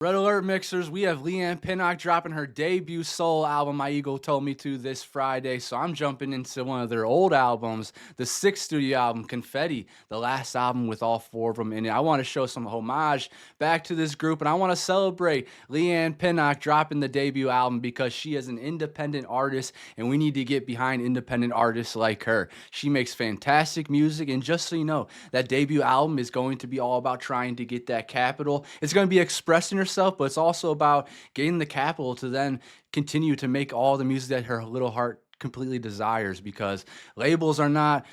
Red Alert Mixers, we have Leanne Pinnock dropping her debut solo album, My Ego Told Me To, this Friday. So I'm jumping into one of their old albums, the sixth studio album, Confetti, the last album with all four of them in it. I want to show some homage back to this group, and I want to celebrate Leanne Pinnock dropping the debut album because she is an independent artist, and we need to get behind independent artists like her. She makes fantastic music, and just so you know, that debut album is going to be all about trying to get that capital. It's going to be expressing herself, but it's also about getting the capital to then continue to make all the music that her little heart completely desires, because labels are not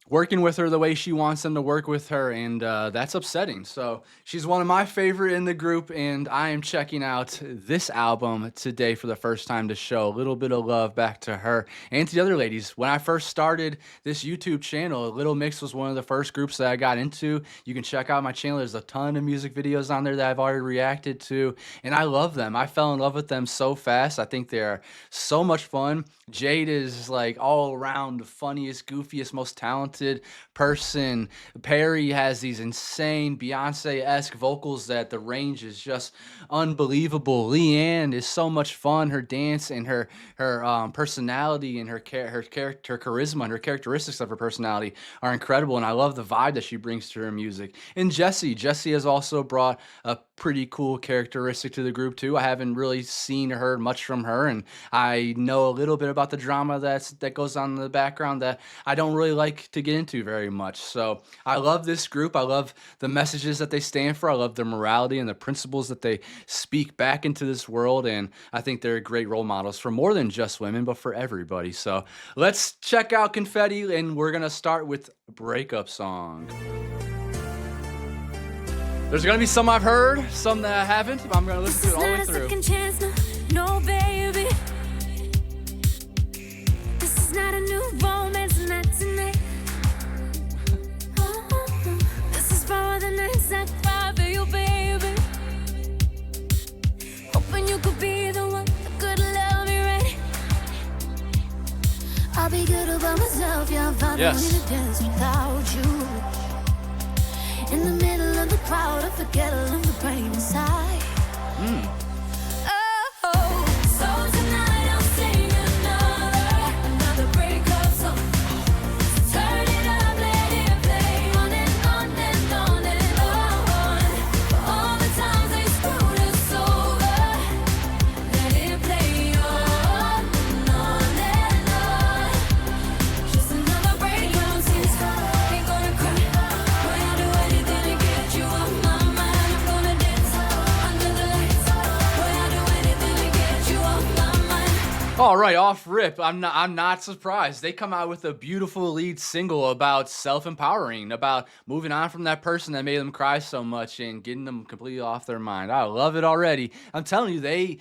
working with her the way she wants them to work with her, and that's upsetting. So she's one of my favorite in the group, and I am checking out this album today for the first time to show a little bit of love back to her and to the other ladies. When I first started this YouTube channel, Little Mix was one of the first groups that I got into. You can check out my channel. There's a ton of music videos on there that I've already reacted to, and I love them. I fell in love with them so fast. I think they're so much fun. Jade is like all around the funniest, goofiest, most talented person. Perry has these insane Beyonce-esque vocals that the range is just unbelievable. Leanne is so much fun. Her dance and her personality and her charisma and her characteristics of her personality are incredible, and I love the vibe that she brings to her music. And Jessie has also brought a pretty cool characteristic to the group too. I haven't really seen or heard much from her, and I know a little bit about the drama that goes on in the background that I don't really like to get into very much. So I love this group. I love the messages that they stand for. I love their morality and the principles that they speak back into this world, and I think they're great role models for more than just women, but for everybody. So let's check out Confetti, and we're gonna start with Breakup Song. There's gonna be some I've heard, some that I haven't, but I'm gonna listen to it all the way through. Second chance, no, baby. This is not a new romance, not tonight. This is for the nights I cry for you, baby. Hoping you could be the one that could love me right. I'll be good about myself, yeah, I'll find a way to dance without you. In the middle of the crowd, I forget all of the pain inside. Oh, so tonight I'll sing another breakup song. So turn it up, let it play on and on and on and on. For all the times they screwed us over, let it play on and on. Just another breakup song. Ain't gonna cry. All right, off rip. I'm not surprised. They come out with a beautiful lead single about self-empowering, about moving on from that person that made them cry so much and getting them completely off their mind. I love it already. I'm telling you, they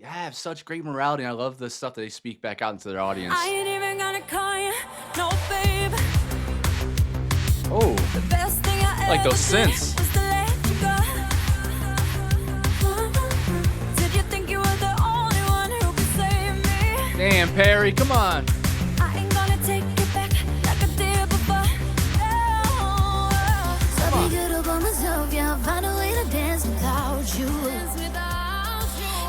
have such great morality, and I love the stuff that they speak back out into their audience. I ain't even gonna call you, no babe. Oh, The best thing I like those ever did synths. was to let you go. Did you think you were the only one who could save me? Damn, Perry, come on. I ain't gonna take it back like I did before. No. So be good about myself, yeah, I'll find a way to dance without you.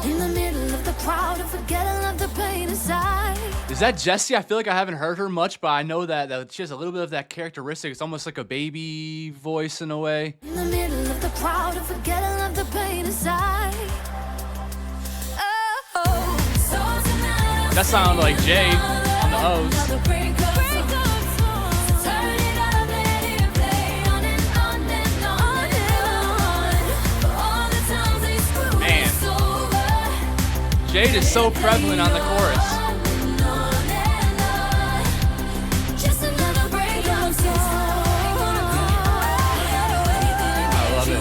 In the middle of the crowd, I forget all of the pain inside. Is that Jessie? I feel like I haven't heard her much, but I know that she has a little bit of that characteristic. It's almost like a baby voice in a way. In the middle of the crowd, I forget all of the pain inside. Oh, so tonight That sounded like Jade on the O's. another breakup song. So turn it up, let it play on and on and on and on. For all the times they screwed Man. us over. Jade is so prevalent on the chorus. Just another breakup song. I love it.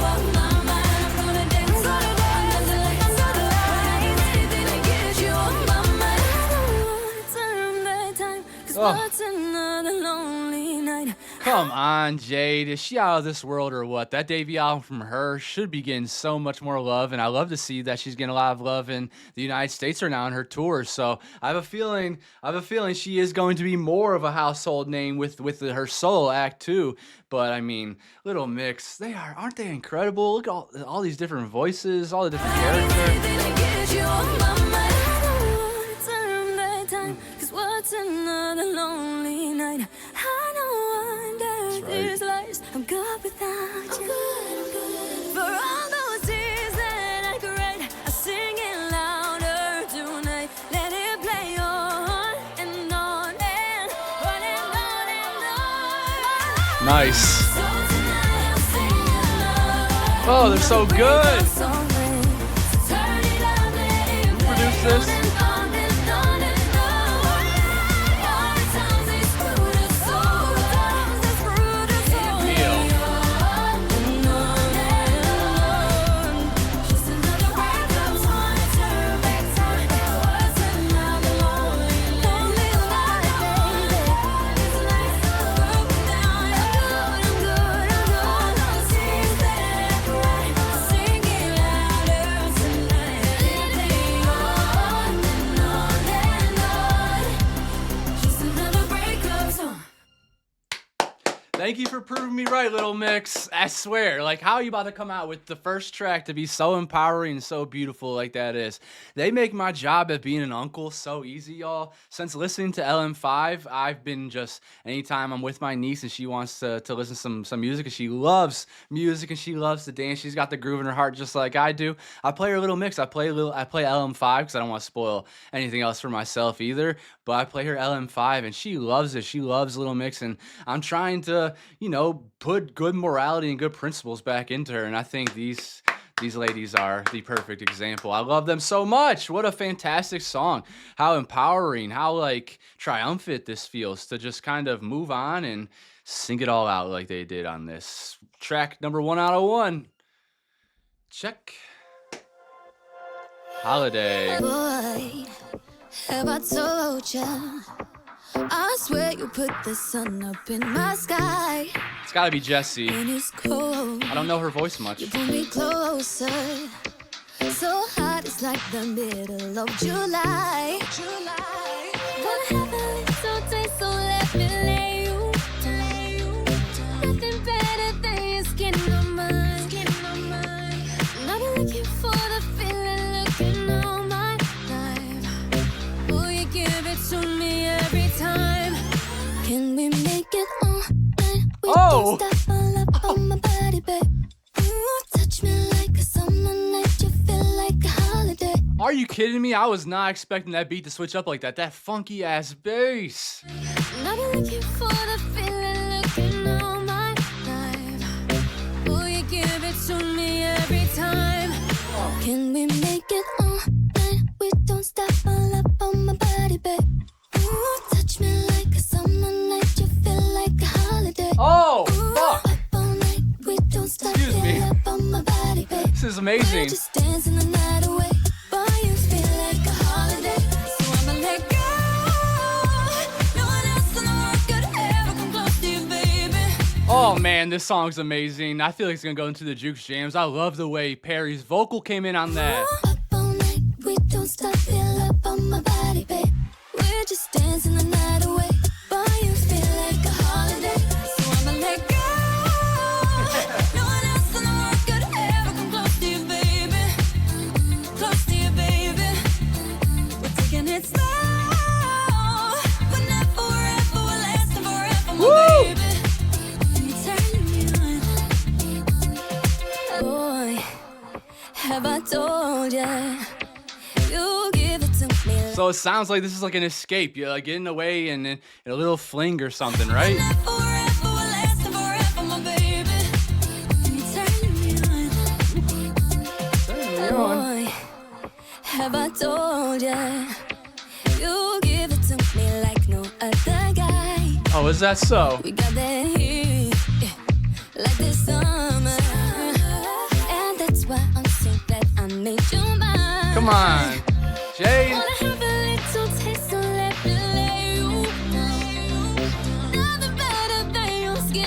What's another lonely night? Come on, Jade. Is she out of this world or what? That debut album from her should be getting so much more love, and I love to see that she's getting a lot of love in the United States right now on her tour. So I have a feeling she is going to be more of a household name with her solo act too. But I mean, Little Mix, aren't they incredible? Look at all these different voices, all the different characters. What's another lonely night? I know under these lights I'm good without you. For all those tears that I cried, I sing it louder tonight. Let it play on and on and on and on and on. Nice. So tonight I'm singing love. Oh, they're so good. So turn it up, let it Who produced this? Thank you for proving me right, Little Mix. I swear, like, how are you about to come out with the first track to be so empowering and so beautiful like that is? They make my job at being an uncle so easy, y'all. Since listening to LM5, I've been just, anytime I'm with my niece and she wants to listen to some music, and she loves music and she loves to dance, she's got the groove in her heart just like I do, I play her Little Mix. I play LM5 because I don't want to spoil anything else for myself either, but I play her LM5 and she loves it. She loves Little Mix, and I'm trying to, put good morality and good principles back into her, and I think these ladies are the perfect example. I love them so much. What a fantastic song. How empowering, how like triumphant this feels to just kind of move on and sing it all out like they did on this track number 1 out of 1. Check. Holiday. Boy, have I told ya? I swear you put the sun up in my sky. It's gotta be Jessie. And it's cold. I don't know her voice much. You pull me closer. So hot, it's like the middle of July. Wanna have a little taste, so let me lay you. Nothing better than your skin on mine. I've been looking for the feeling, looking all my life. Will you give it to me every time? Can we make it all night? We Oh! don't stop all up on my body, babe. Ooh, touch me like a summer night. You feel like a holiday. Are you kidding me? I was not expecting that beat to switch up like that. That funky ass bass. And I've been looking for the feeling, looking all my life. Will you give it to me every time? Can we make it all night? We don't stop all up on my body, babe. Ooh, touch me like a summer night. You feel like a holiday. Oh, Ooh, fuck. up all night. We don't stop Excuse me. up on my body, babe. This is amazing. We're just dancing the night away. Boy, you feel like a holiday. So I'ma let go. No one else in the world could ever come close to you, baby. Oh man, this song's amazing. I feel like it's gonna go into the Jukes jams. I love the way Perry's vocal came in on that. Up all night, we don't stop, feel up on my body, babe. We're just dancing the night away. Boy, you feel like a holiday. So I'ma let go. No one else in the world could ever come close to you, baby. Close to you, baby. We're taking it slow. We're not forever, we're lasting forever, my Woo! baby. And you're turning me on. Boy, have I told ya? You give it to me like So it sounds like this is like an escape. You're like getting away and a little fling or something, right? not forever, we're lasting forever, my baby. And you're turning me on. Boy, have I told ya? You give it to me like no other guy. Oh, is that so? We got that heat, yeah, like this summer. And that's why I'm so glad I made you mine. Come on, Jade. Wanna have a little taste, so let me lay you. Nothing better than your skin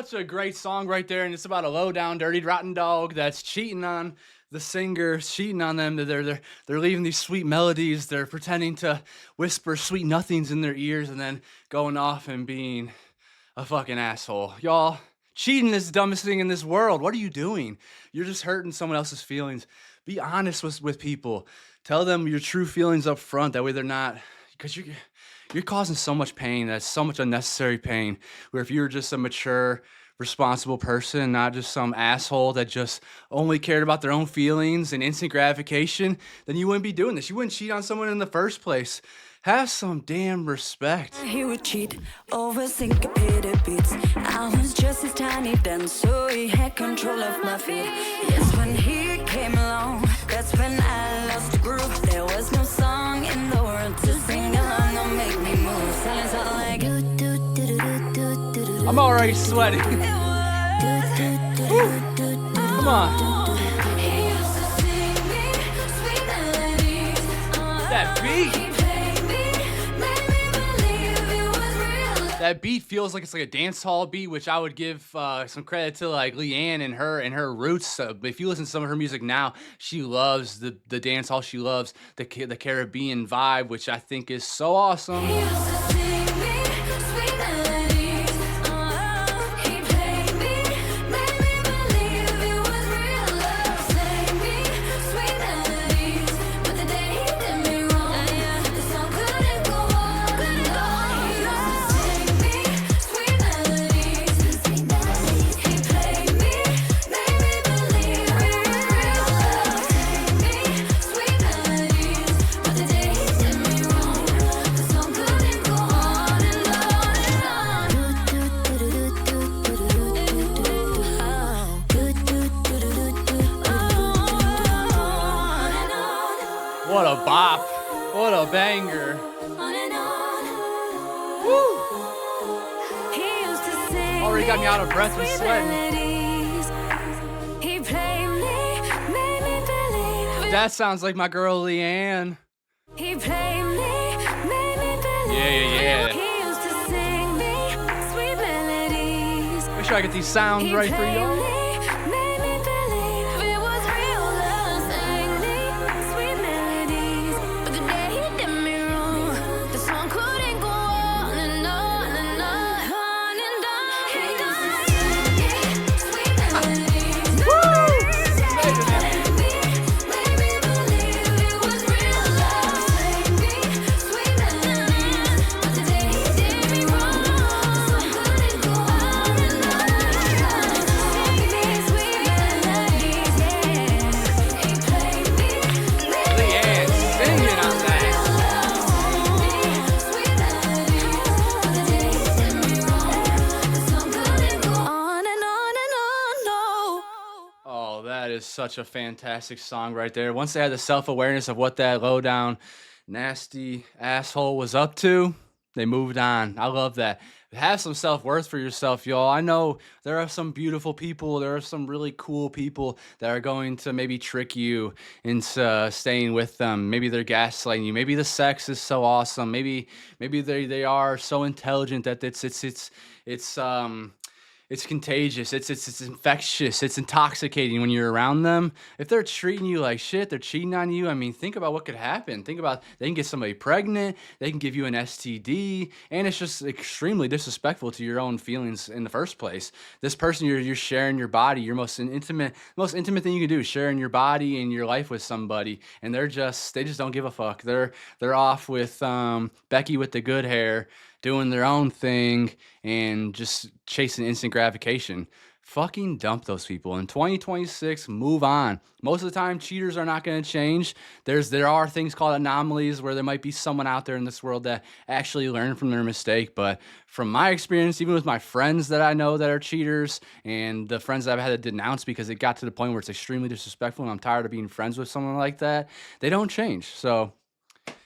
Such a great song right there, and it's about a low down, dirty, rotten dog that's cheating on the singer, cheating on them. They're leaving these sweet melodies. They're pretending to whisper sweet nothings in their ears, and then going off and being a fucking asshole. Y'all, cheating is the dumbest thing in this world. What are you doing? You're just hurting someone else's feelings. Be honest with people. Tell them your true feelings up front. That way they're not, because you're causing so much pain. That's so much unnecessary pain. Where if you were just a mature, responsible person, not just some asshole that just only cared about their own feelings and instant gratification, then you wouldn't be doing this. You wouldn't cheat on someone in the first place. Have some damn respect. He would cheat over syncopated beats. I was just his tiny dance, so he had control of my feet. Yes, when he came along, that's when I lost the groove. There was no song in the world to sing along or make me move. Silence all like I'm already sweating. Come on. That beat. That beat feels like it's like a dance hall beat, which I would give some credit to like Leanne and her roots. If you listen to some of her music now, she loves the dance hall. She loves the Caribbean vibe, which I think is so awesome. What a bop. What a banger. Woo. Already got me out of breath and sweating. That sounds like my girl Leanne. Yeah. Make sure I get these sounds right for y'all. Such a fantastic song right there. Once they had the self-awareness of what that low down nasty asshole was up to, they moved on. I love that. Have some self-worth for yourself, y'all. I know there are some beautiful people, there are some really cool people that are going to maybe trick you into staying with them. Maybe they're gaslighting you. Maybe the sex is so awesome. Maybe they are so intelligent that it's contagious, it's infectious, it's intoxicating when you're around them. If they're treating you like shit, they're cheating on you, I mean, think about what could happen. Think about, they can get somebody pregnant, they can give you an STD, and it's just extremely disrespectful to your own feelings in the first place. This person, you're sharing your body, your most intimate thing you can do is sharing your body and your life with somebody, and they just don't give a fuck. They're off with Becky with the good hair, doing their own thing and just chasing instant gratification. Fucking dump those people. In 2026, move on. Most of the time, cheaters are not going to change. There are things called anomalies where there might be someone out there in this world that actually learned from their mistake. But from my experience, even with my friends that I know that are cheaters and the friends that I've had to denounce because it got to the point where it's extremely disrespectful and I'm tired of being friends with someone like that, they don't change. So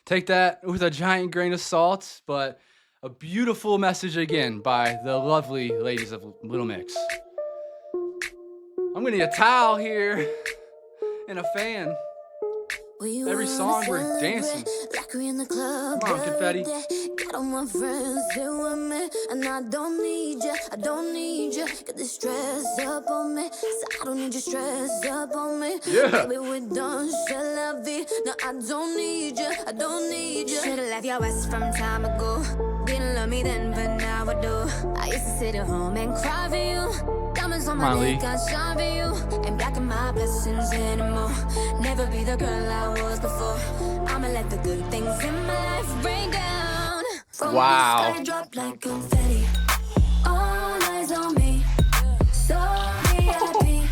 take that with a giant grain of salt, but a beautiful message again by the lovely ladies of Little Mix. I'm gonna need a towel here and a fan. Every song we're dancing. Come on, confetti. don't want friends here with me, and I don't need you. I don't need you. Get this stress up on me, so I don't need you stress up on me. Yeah. Baby, we're done. C'est la vie. No, I don't need you. I don't need you. Should've left your ass from time ago. Didn't love me then, but now I do. I used to sit at home and cry for you. Diamonds on my Molly. neck, I shine for you. Ain't blocking my blessings anymore. Never be the girl I was before. I'ma let the good things in my life rain down. From Wow. the sky drop like confetti. All eyes on me. So VIP.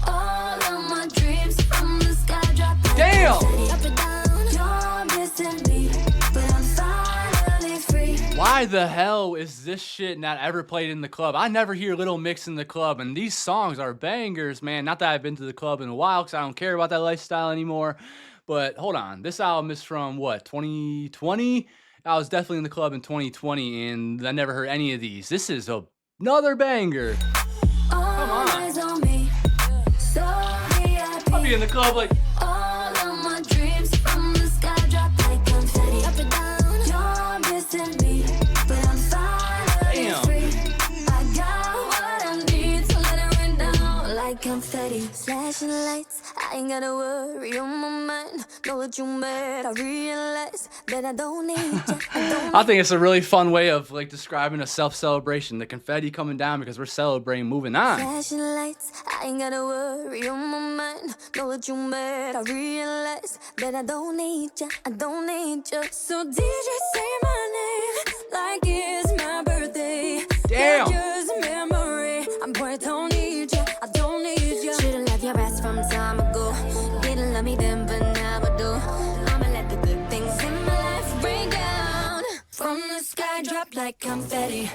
All of my dreams from the sky drop like Damn. confetti. Up and down, you're missing me, but I'm finally free. Why the hell is this shit not ever played in the club? I never hear Little Mix in the club, and these songs are bangers, man. Not that I've been to the club in a while, because I don't care about that lifestyle anymore. But hold on, this album is from what, 2020? I was definitely in the club in 2020, and I never heard any of these. This is another banger. All on. eyes on me. So VIP. I'll be in the club like, All of my dreams from the sky drop like confetti. Up and down, you're missing me, but I'm finally Damn. free. I got what I need to let it rain down like confetti. Flashing lights, I ain't gotta worry on my mind. Know what you meant, I realize that I don't need you. I don't I think it's a really fun way of like describing a self-celebration. The confetti coming down because we're celebrating moving on. Flashing lights, I ain't gotta worry on my mind. Know what you meant, I realize that I don't need you, I don't need you. So DJ say my name like it's my birthday. Damn. Like yours a memory. I'm poor, I don't need you, I don't need you. Should've left your ass from time ago. Didn't love me then, but now I do. I'ma let the good things in my life rain down from the sky, drop like confetti.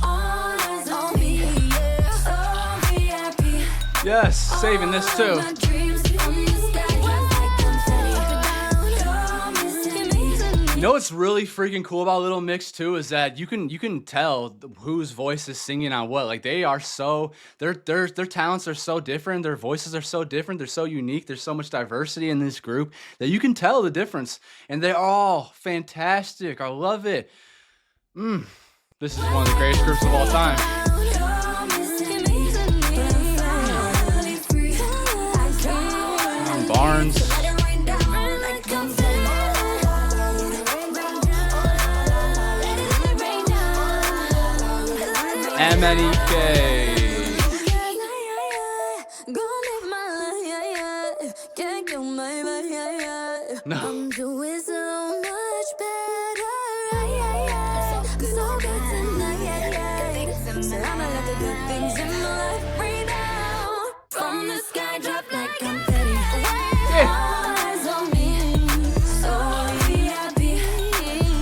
All eyes on me, yeah. So VIP. Yes, saving this too. All my dreams from the sky, drop like confetti. Up and down, you're missing me. You know what's really freaking cool about Little Mix too is that you can tell whose voice is singing on what. Like they are so their talents are so different, their voices are so different, they're so unique. There's so much diversity in this group that you can tell the difference, and they're all fantastic. I love it. This is one of the greatest groups of all time. Barnes. MNEK. No. I'm doing so much better. So good tonight. So I'ma let the good things in my life rain down from the sky, drop like confetti. All eyes on me, so VIP.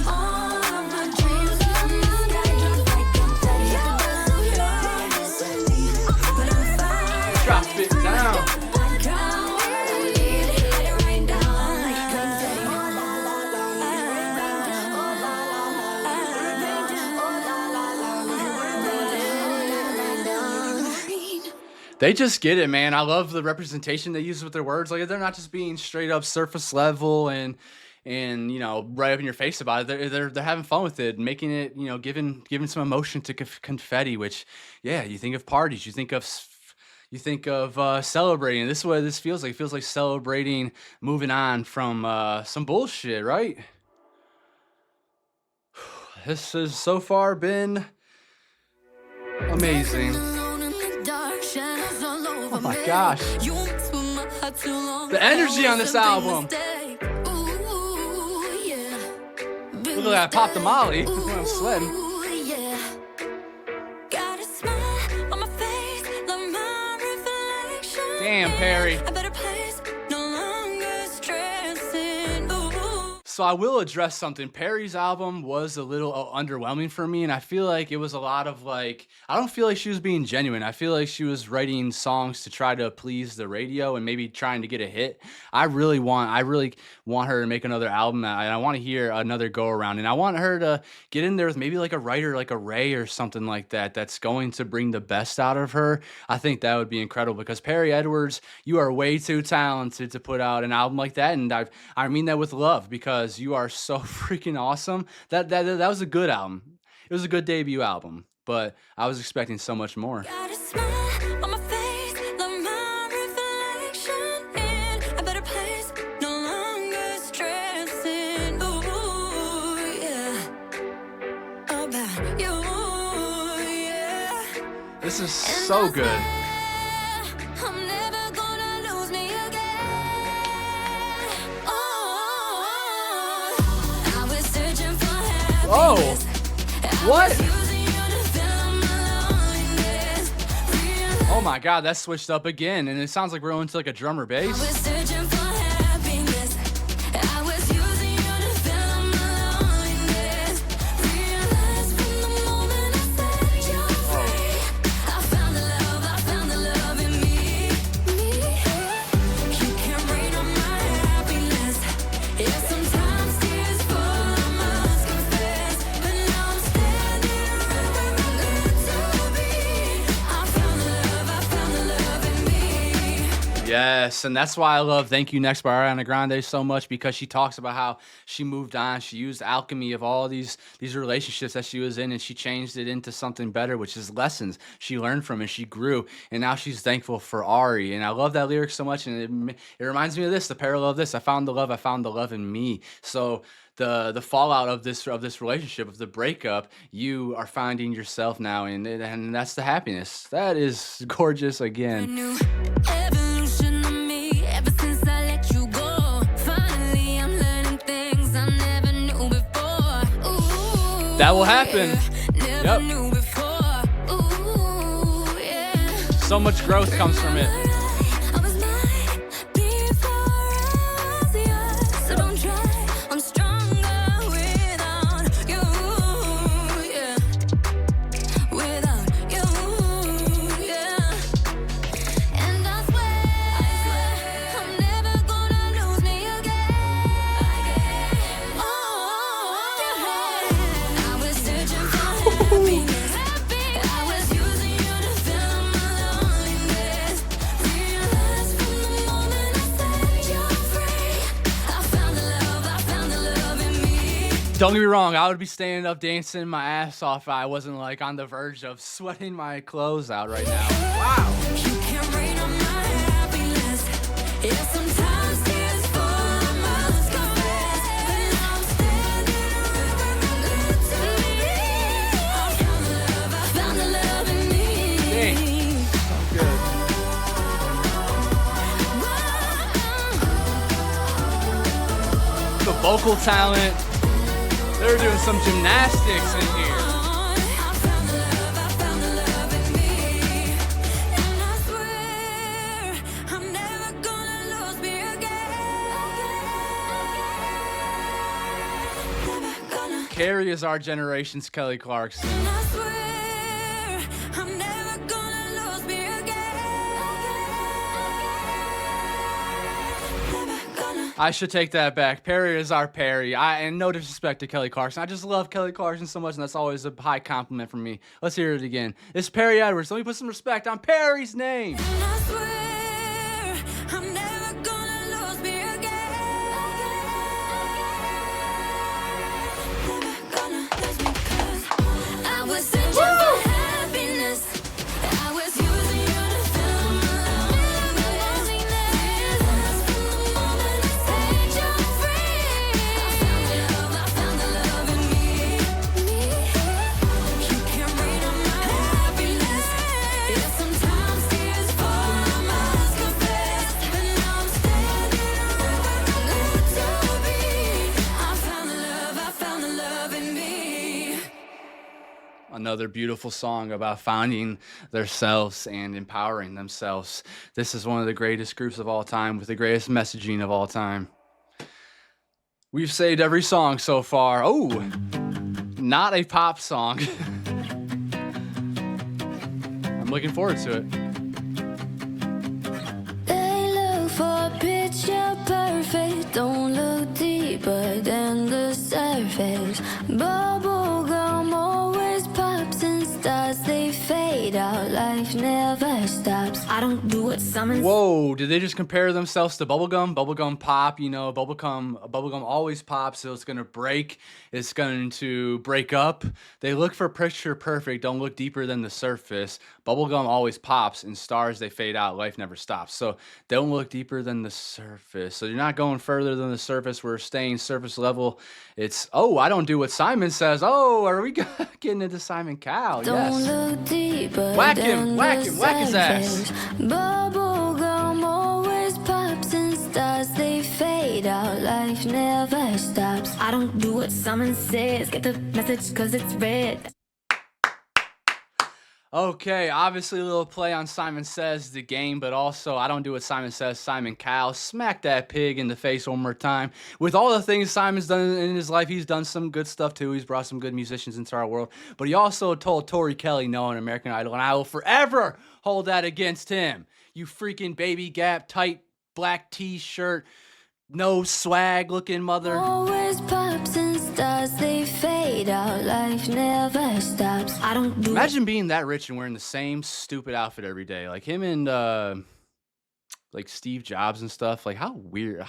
All of my dreams from the sky, drop like confetti. But I'm fine. Drop it down. They just get it, man. I love the representation they use with their words. Like they're not just being straight up surface level and you know right up in your face about it. They're having fun with it, making it, you know, giving some emotion to confetti. Which, yeah, you think of parties, you think of celebrating. This is what this feels like. It feels like celebrating, moving on from some bullshit, right? This has so far been amazing. Oh my gosh. The energy on this album. Look at that, pop the molly. I'm sweating. Damn, Perry. So I will address something. Perry's album was a little underwhelming for me, and I feel like it was a lot of like, I don't feel like she was being genuine. I feel like she was writing songs to try to please the radio and maybe trying to get a hit. I really want her to make another album, and I want to hear another go around, and I want her to get in there with maybe like a writer like a Ray or something like that that's going to bring the best out of her. I think that would be incredible, because Perry Edwards, you are way too talented to put out an album like that, and I mean that with love, because because you are so freaking awesome. That was a good album. It was a good debut album, but I was expecting so much more. Got a smile on my face, love my reflection in a better place. No longer stressing, ooh, yeah, about you, yeah. This is so good. I'm never gonna lose me again. Oh, I was searching for Whoa. happiness. What? Using you to fill my loneliness. Oh my god, that switched up again, and it sounds like we're going to like a drum or I bass. was searching for happiness. I was using you to fill my loneliness. Realized from the moment I set you free, I found the love in me. You can rain on my happiness. Yeah, sometimes tears fall, I must confess. But now I'm standing right where I'm meant to be. I found the love in me. Yes, and that's why I love Thank You Next by Ariana Grande so much, because she talks about how she moved on. She used alchemy of all these relationships that she was in, and she changed it into something better, which is lessons she learned from, and she grew, and now she's thankful for Ari. And I love that lyric so much, and it reminds me of this, the parallel of this. I found the love in me. So the fallout of this relationship, of the breakup, you are finding yourself now, and that's the happiness. That is gorgeous again. New evolution of me ever since I let you go. Finally, I'm learning things I never knew before. Ooh, That will happen. yeah, never Yep. knew before. Ooh, yeah. So much growth comes from it. I was mine before I was yours. So don't try. I'm stronger without you. Yeah. Without you. Yeah. And I swear I'm never gonna lose me again. Oh, I was searching for happiness. I was using you to fill my loneliness. Realized from the moment I set you free, I found the love in me. Don't get me wrong, I would be standing up dancing my ass off if I wasn't like on the verge of sweating my clothes out right now. Wow. You can rain on my happiness. Yeah, sometimes tears fall, I must confess. But now I'm standing right where I'm meant to be. I found the love in me. Dang. Good. The vocal talent. They're doing some gymnastics in here. I found the love in me. And I swear I'm never gonna lose me again. Never gonna. Carrie is our generation's Kelly Clarkson. And I swear I'm never gonna lose me again. Never gonna. I should take that back. Perry is our Perry. And no disrespect to Kelly Clarkson. I just love Kelly Clarkson so much, and that's always a high compliment from me. Let's hear it again. It's Perry Edwards. Let me put some respect on Perry's name. And I swear I'm never gonna lose me again. Never gonna lose me 'cause I was searching for happiness. I was using you to fill my loneliness. Realized from the moment I set you free, I found the love in me. You can rain on my happiness. Yeah, sometimes tears fall, I must confess. But now I'm standing right where I'm meant to be. I found the love in me. Another beautiful song about finding themselves and empowering themselves. This is one of the greatest groups of all time with the greatest messaging of all time. We've saved every song so far. Oh, not a pop song. I'm looking forward to it. They look for picture perfect. Don't look deeper than the surface. Bubblegum always pops and stars, they fade out like life never stops. I don't do what someone Whoa, did they just compare themselves to bubblegum? Bubblegum pop, you know, bubblegum always pops, so it's gonna break, it's going to break up. They look for picture perfect, don't look deeper than the surface. Bubblegum always pops, and stars they fade out, life never stops. So don't look deeper than the surface. So you're not going further than the surface, we're staying surface level. It's I don't do what Simon says. Oh, are we getting into Simon Cowell? don't Yes. look deeper. Whack him, than whack the him, whack his ass. surface. Bubblegum always pops and stars they fade out. Life never stops. I don't do what someone says. Get the message cause it's red. Okay, obviously a little play on Simon Says the game, but also I don't do what Simon says. Simon Cowell, smack that pig in the face one more time. With all the things Simon's done in his life, he's done some good stuff too. He's brought some good musicians into our world, but he also told Tori Kelly no on American Idol, and I will forever hold that against him. You freaking baby gap, tight black t-shirt, no swag looking mother. Always pops and stars they fade out. Life never stops. I don't do Imagine being that rich and wearing the same stupid outfit every day, like him and like Steve Jobs and stuff. Like how weird,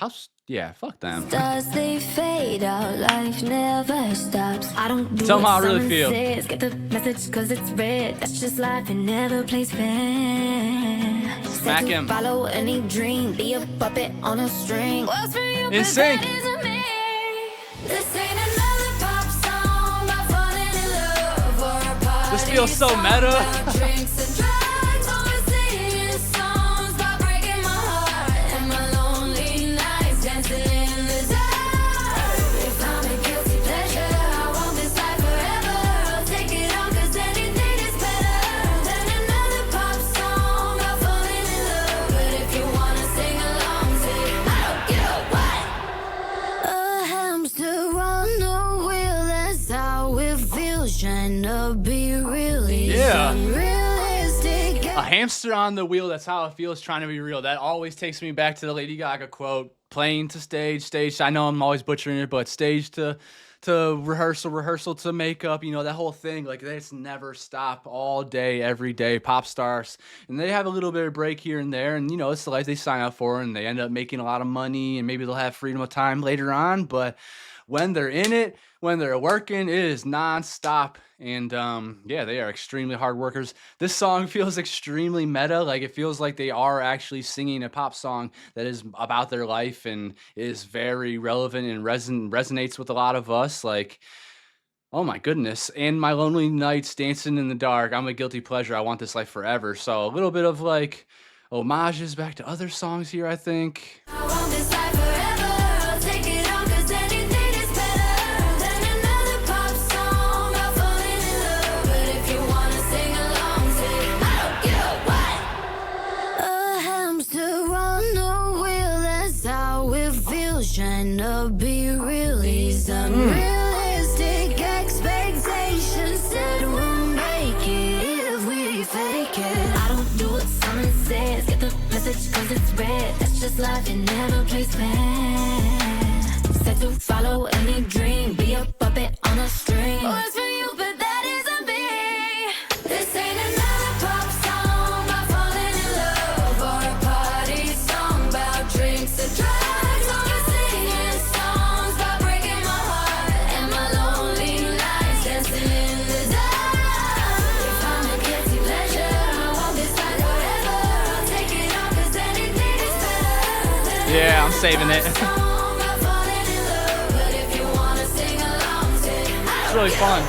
yeah, fuck them. stars they fade out. Life never stops. I don't do Tell 'em what how I really someone feel. says. Get the message cause it's red. That's just life and never plays fair. Smack Said to him. follow any dream. Be a puppet on a string. What's for you, In but sync. that isn't me. This ain't another pop song about falling in love or a party This feels so song meta. about drinks and drugs. Always singing songs about breaking my heart and my lonely nights dancing in the dark. If I'm a guilty pleasure, I want this life forever. I'll take it on 'cause anything is better than another pop song about falling in love. But if you wanna sing along, say I don't give a what. A hamster on the wheel, that's how it feels. Trying to be really Yeah. unrealistic. A hamster on the wheel, that's how it feels trying to be real. That always takes me back to the Lady Gaga quote, playing to stage, I know I'm always butchering it, but stage to rehearsal to makeup, you know, that whole thing, like it's never stop all day, every day. Pop stars, and they have a little bit of break here and there, and you know, it's the life they sign up for, and they end up making a lot of money, and maybe they'll have freedom of time later on, but when they're in it, when they're working, it is non-stop. And yeah, they are extremely hard workers. This song feels extremely meta. Like it feels like they are actually singing a pop song that is about their life and is very relevant and resonates with a lot of us. Like, oh my goodness. And my lonely nights dancing in the dark. I'm a guilty pleasure. I want this life forever. So a little bit of like homages back to other songs here, I think. I want this life forever. I'll take it on 'cause anything is better than another pop song about falling in love. But if you wanna sing along, say I don't give a what. A hamster on the wheel, that's how it feels. Trying to be real, these unrealistic expectations said we'll make it if we fake it. I don't do what someone says. Get the message 'cause it's red. That's just life, it never plays fair. Said to follow any dream. Be a puppet on a string. What's for you, but that isn't me. This ain't another pop song about falling in love or a party song about drinks and drugs. Always singing songs about breaking my heart and my lonely nights dancing in the dark. If I'm a guilty pleasure, I want this life forever. I'll take it on 'cause anything is better than Yeah, I'm saving it. another song about falling in love. But if you wanna sing along, say It's really fun.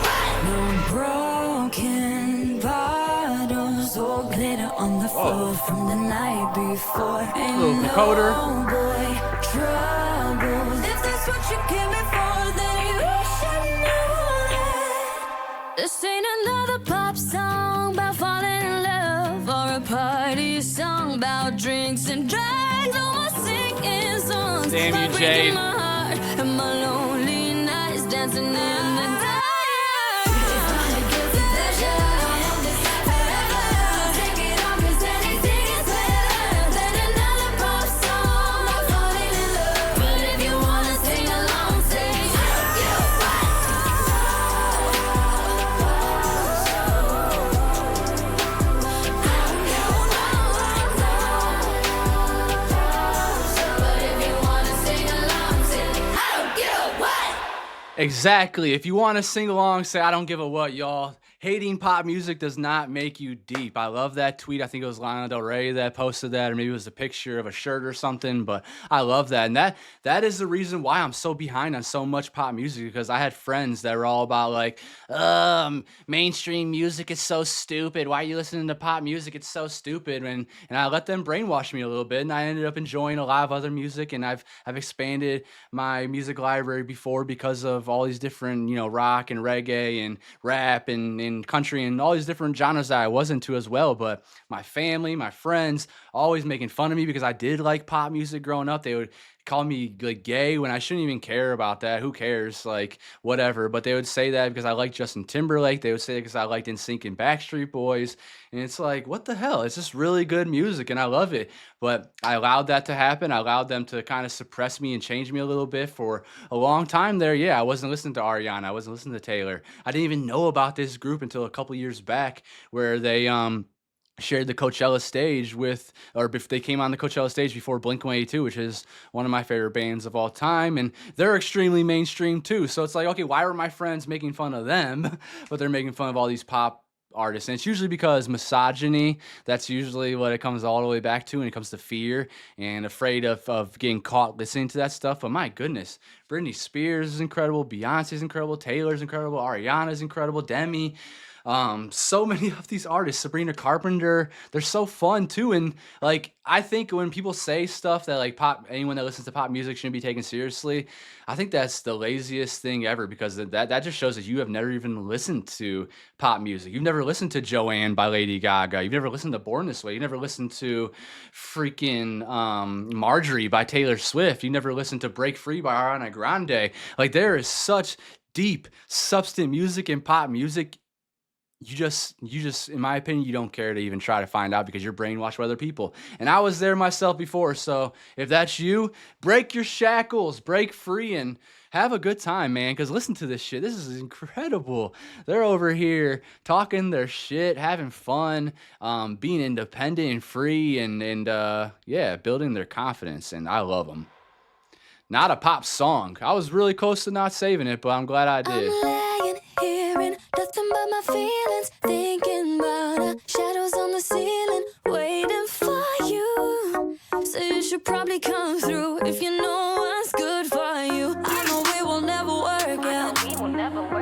no broken bottles or glitter on the floor from the night before. Ain't Little no decoder. boy troubles. If that's what you came in for, then you should know that. This ain't another pop song about falling in love or a party song about drinks and drugs. No more singing songs Damn you, about Jade. breaking my heart and my lonely nights dancing in the dark. Exactly. If you want to sing along, say, I don't give a what, y'all. Hating pop music does not make you deep. I love that tweet. I think it was Lana Del Rey that posted that, or maybe it was a picture of a shirt or something, but I love that. And that is the reason why I'm so behind on so much pop music, because I had friends that were all about like, mainstream music is so stupid. Why are you listening to pop music? It's so stupid. And I let them brainwash me a little bit, and I ended up enjoying a lot of other music, and I've expanded my music library before because of all these different, rock and reggae and rap and country and all these different genres that I was into as well. But my family, my friends, always making fun of me because I did like pop music growing up. They would call me like gay when I shouldn't even care about that. Who cares? Like, whatever. But they would say that because I liked Justin Timberlake. They would say it because I liked NSYNC and Backstreet Boys. And it's like, what the hell? It's just really good music and I love it. But I allowed that to happen. I allowed them to kind of suppress me and change me a little bit for a long time there. Yeah, I wasn't listening to Ariana. I wasn't listening to Taylor. I didn't even know about this group until a couple years back, where they shared the Coachella stage with, or if they came on the Coachella stage before Blink-182, which is one of my favorite bands of all time, and they're extremely mainstream too. So it's like, okay, why were my friends making fun of them, but they're making fun of all these pop artists? And it's usually because misogyny. That's usually what it comes all the way back to when it comes to fear and afraid of getting caught listening to that stuff. But my goodness, Britney Spears is incredible, Beyonce's incredible, Taylor's incredible, Ariana's incredible, Demi. So many of these artists, Sabrina Carpenter, they're so fun too. And like, I think when people say stuff that like anyone that listens to pop music shouldn't be taken seriously, I think that's the laziest thing ever, because that just shows that you have never even listened to pop music. You've never listened to Joanne by Lady Gaga. You've never listened to Born This Way. You never listened to freaking Marjorie by Taylor Swift. You never listened to Break Free by Ariana Grande. Like, there is such deep, substance music in pop music. You just, in my opinion, you don't care to even try to find out because you're brainwashed by other people. And I was there myself before. So if that's you, break your shackles, break free, and have a good time, man. Because listen to this shit. This is incredible. They're over here talking their shit, having fun, being independent and free, and yeah, building their confidence. And I love them. Not a pop song. I was really close to not saving it, but I'm glad I did. I'm laying here and nothing but my feelings, thinking about the shadows on the ceiling, waiting for you. So you should probably come through if you know what's good for you. I know we will never work out,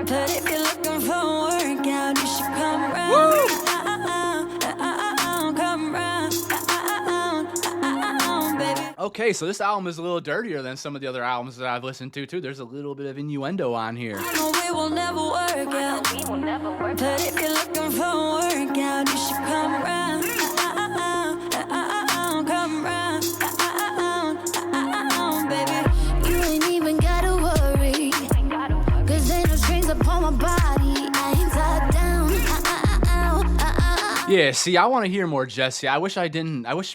but if you're looking for a workout, you should come around. Come around, baby. Okay, so this album is a little dirtier than some of the other albums that I've listened to, too. There's a little bit of innuendo on here. I know we will never work out, but if you're looking for a workout, you should come around. Come around, baby. You ain't even gotta worry, 'cause ain't no strings upon my body. I ain't tied down. Yeah, see, I want to hear more Jessie. I wish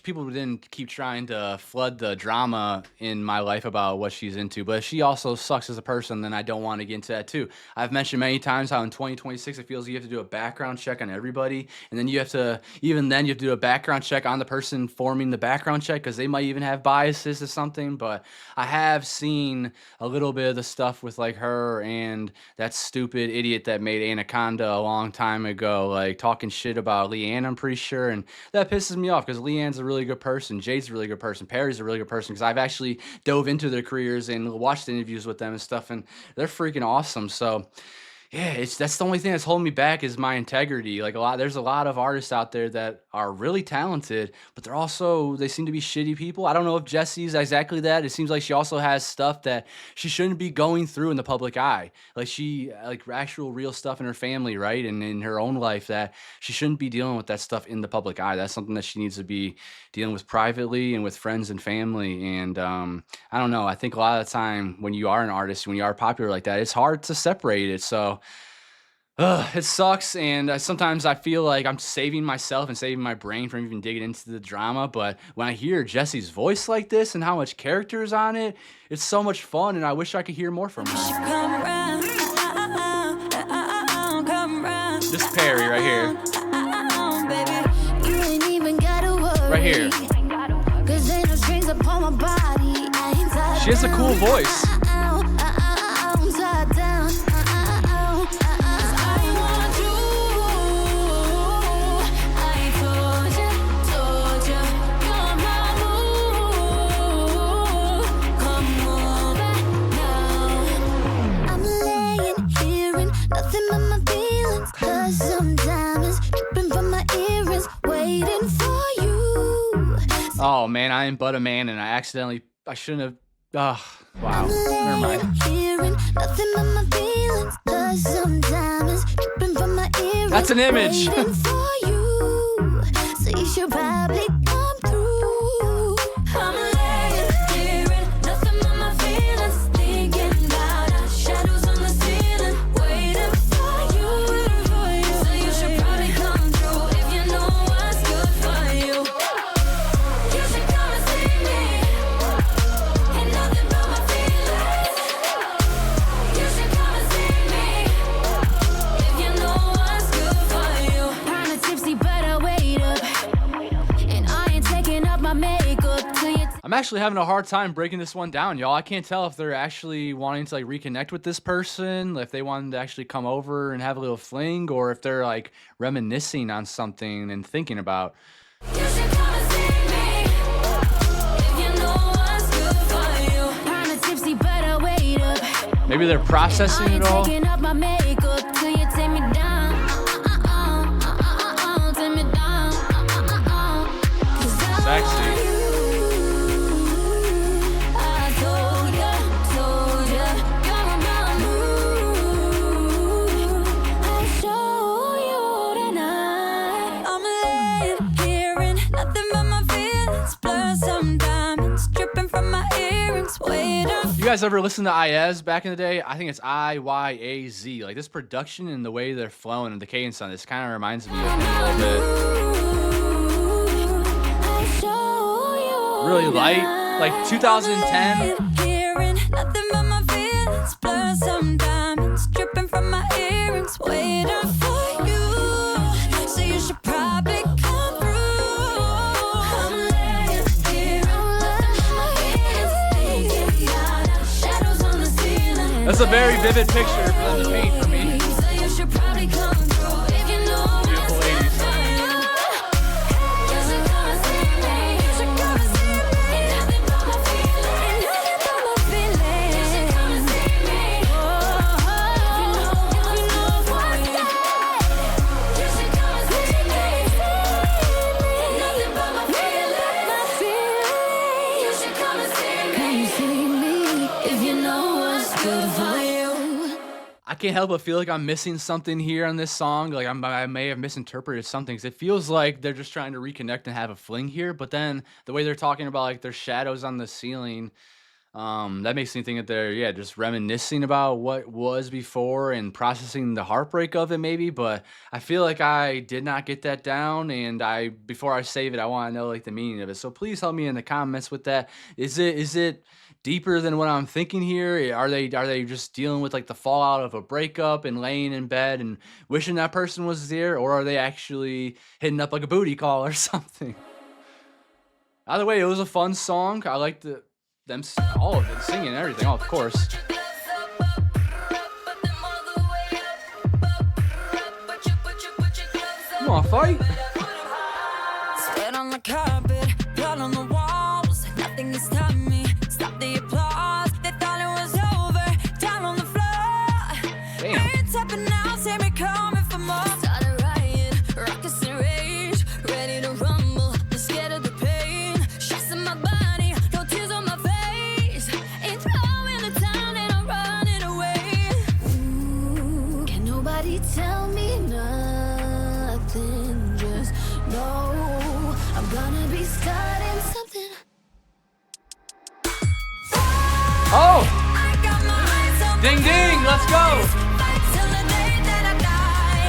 people didn't keep trying to flood the drama in my life about what she's into. But if she also sucks as a person, then I don't want to get into that too. I've mentioned many times how in 2026 it feels like you have to do a background check on everybody, and then you have to do a background check on the person forming the background check, because they might even have biases or something. But I have seen a little bit of the stuff with like her and that stupid idiot that made Anaconda a long time ago, like talking shit about Leanne, I'm pretty sure, and that pisses me off because Leanne's a really good person, Jade's a really good person, Perry's a really good person, because I've actually dove into their careers and watched interviews with them and stuff, and they're freaking awesome. So yeah, that's the only thing that's holding me back is my integrity. Like there's a lot of artists out there that are really talented, but they seem to be shitty people. I don't know if Jessie's exactly that. It seems like she also has stuff that she shouldn't be going through in the public eye. Like actual real stuff in her family, right? And in her own life that she shouldn't be dealing with that stuff in the public eye. That's something that she needs to be dealing with privately and with friends and family. And I don't know. I think a lot of the time when you are an artist, when you are popular like that, it's hard to separate it. So it sucks, and sometimes I feel like I'm saving myself and saving my brain from even digging into the drama, but when I hear Jessie's voice like this and how much character is on it, it's so much fun, and I wish I could hear more from her. Come around, This Perry right here. baby. You ain't even gotta worry, Right here. 'cause ain't no strings upon my body. I ain't tied She has a cool voice. down. Oh man, I am but a man, and I shouldn't have. Wow. Never mind. Hearing nothing but my feelings. 'Cause sometimes it's dripping from my ears. That's an image. Waiting for you, so you should probably come through. I'm laying, hearing nothing but my feelings. Thinking about our shadows on the ceiling. Waiting for you, so you should probably come through. If you know what's good for you, you should come and see me. Ain't nothing but my feelings. You should come and see me. If you know what's good for you. Kinda tipsy, but I wait up. And I ain't taking off my makeup till you. I'm actually having a hard time breaking this one down, y'all. I can't tell if they're actually wanting to like reconnect with this person, if they wanted to actually come over and have a little fling, or if they're like reminiscing on something and thinking about. You should come and see me. If you know what's good for you. Kinda tipsy, but I wait up. Maybe they're processing it all. Taking off my makeup till you take me down. Take me down. 'Cause I Sexy. want you. I told ya, you're my mood. I'll show you tonight. I'm laying, hearing nothing but my feelings. Blur some diamonds dripping from my earrings. Waiting. You guys ever listen to Iyaz back in the day? I think it's Iyaz. Like this production and the way they're flowing and the cadence on this kind of reminds me of it a little bit. Really light, like 2010. Hearing nothing but my feelings. Blur some diamonds dripping from my earrings. Waiting for you, so you should probably come through. I'm laying here, nothing but my feelings. Thinking about our shadows on the ceiling. That's a very vivid picture for them to paint for me. So you should probably come through if you know Beautiful what's good ladies. for you. You should come and see me. You should come and see me. Ain't nothing but my feelings. Ain't nothing but my feelings. You should come and see me. If you know what's good. You should come and see me. Ain't nothing but my feelings. You should come and see me. If you know what's good for you. I can't help but feel like I'm missing something here on this song. Like I may have misinterpreted something. 'Cause it feels like they're just trying to reconnect and have a fling here. But then the way they're talking about like their shadows on the ceiling, that makes me think that they're just reminiscing about what was before and processing the heartbreak of it maybe. But I feel like I did not get that down, and before I save it, I want to know like the meaning of it. So please help me in the comments with that. Is it deeper than what I'm thinking here? Are they just dealing with like the fallout of a breakup and laying in bed and wishing that person was there, or are they actually hitting up like a booty call or something? Either way, it was a fun song. I liked all of it, singing and everything. Oh, of course. You wanna fight? Sweat on the carpet, blood on the walls. Nothing can stop me. Stop the applause. They thought it was over. Down on the floor. Damn. It's up and now, see me coming for more. Start a riot, rockets in rage, ready to rumble. I'm scared of the pain. Shots in my body, no tears on my face. Ain't throwing the town and I'm running away. Ooh, can nobody tell me nothing? Just know I'm gonna be starting something. Oh, I got my eyes on ding ding, let's go. fight till the day that I die.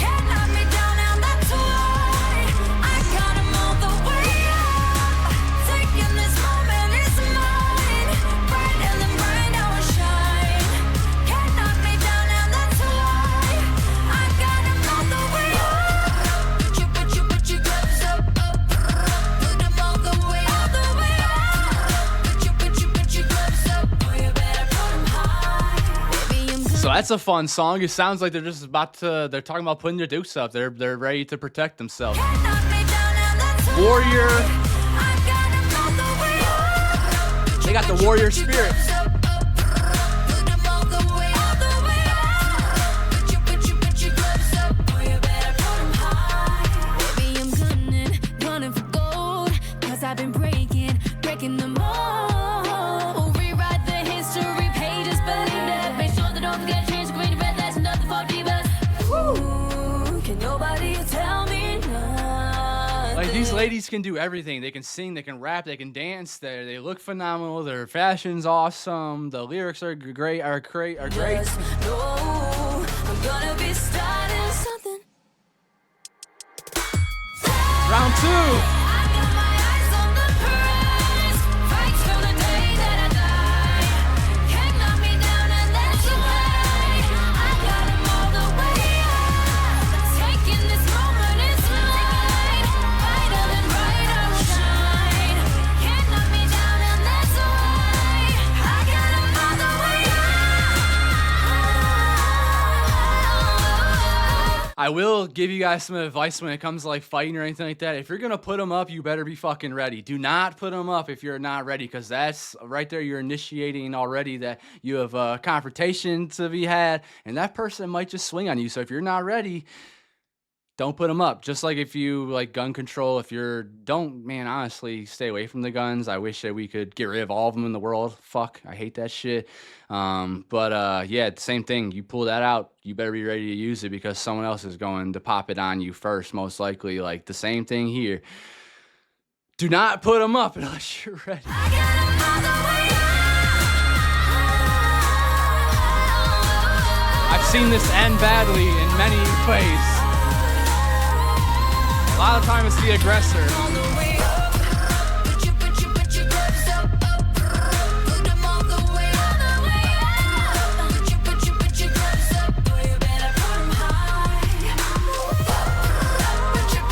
Can't knock me down, and that's why I got 'em all the way up. Taking this moment is mine. Bright and then bright, now I shine. Can't knock me down, and that's why I got 'em all the way up. Put your gloves up, put 'em all the way up. Put your gloves up, boy, you better put 'em high. Baby, I'm So that's a fun song. It sounds like they're just they're talking about putting their dukes up. They're ready to protect themselves. knock me down, and that's why Warrior. I got 'em all the way up. They got the warrior spirit. Put 'em all the way up. Put your gloves up, boy, you better put 'em high. Baby, I'm gunning for gold. 'Cause I kids can do everything. They can sing, they can rap, they can dance. They look phenomenal. Their fashion's awesome. The lyrics are great. Just know I'm gonna be starting something. Round 2. I got my eyes on the prize. Fight till the day that I die. Can't knock me down and that's okay. I got 'em all the way up. Taking this moment is mine. Brighter than bright I will shine. Can't knock me down and that's okay. I got 'em all the way up. I will give you guys some advice when it comes to like fighting or anything like that. If you're gonna put them up, you better be fucking ready. Do not put them up if you're not ready, because that's right there. You're initiating already that you have a confrontation to be had, and that person might just swing on you. So if you're not ready, don't put them up. Just like if you like gun control, if you're honestly, stay away from the guns. I wish that we could get rid of all of them in the world. Fuck, I hate that shit. Yeah, same thing. You pull that out, you better be ready to use it, because someone else is going to pop it on you first, most likely. Like the same thing here. Do not put them up unless you're ready. I got 'em all the way up. I've seen this end badly in many ways. A lot of time it's the aggressor. All the way up. Put your gloves up. Put them all the way up. Put your gloves up. Boy, you better put 'em high. Put your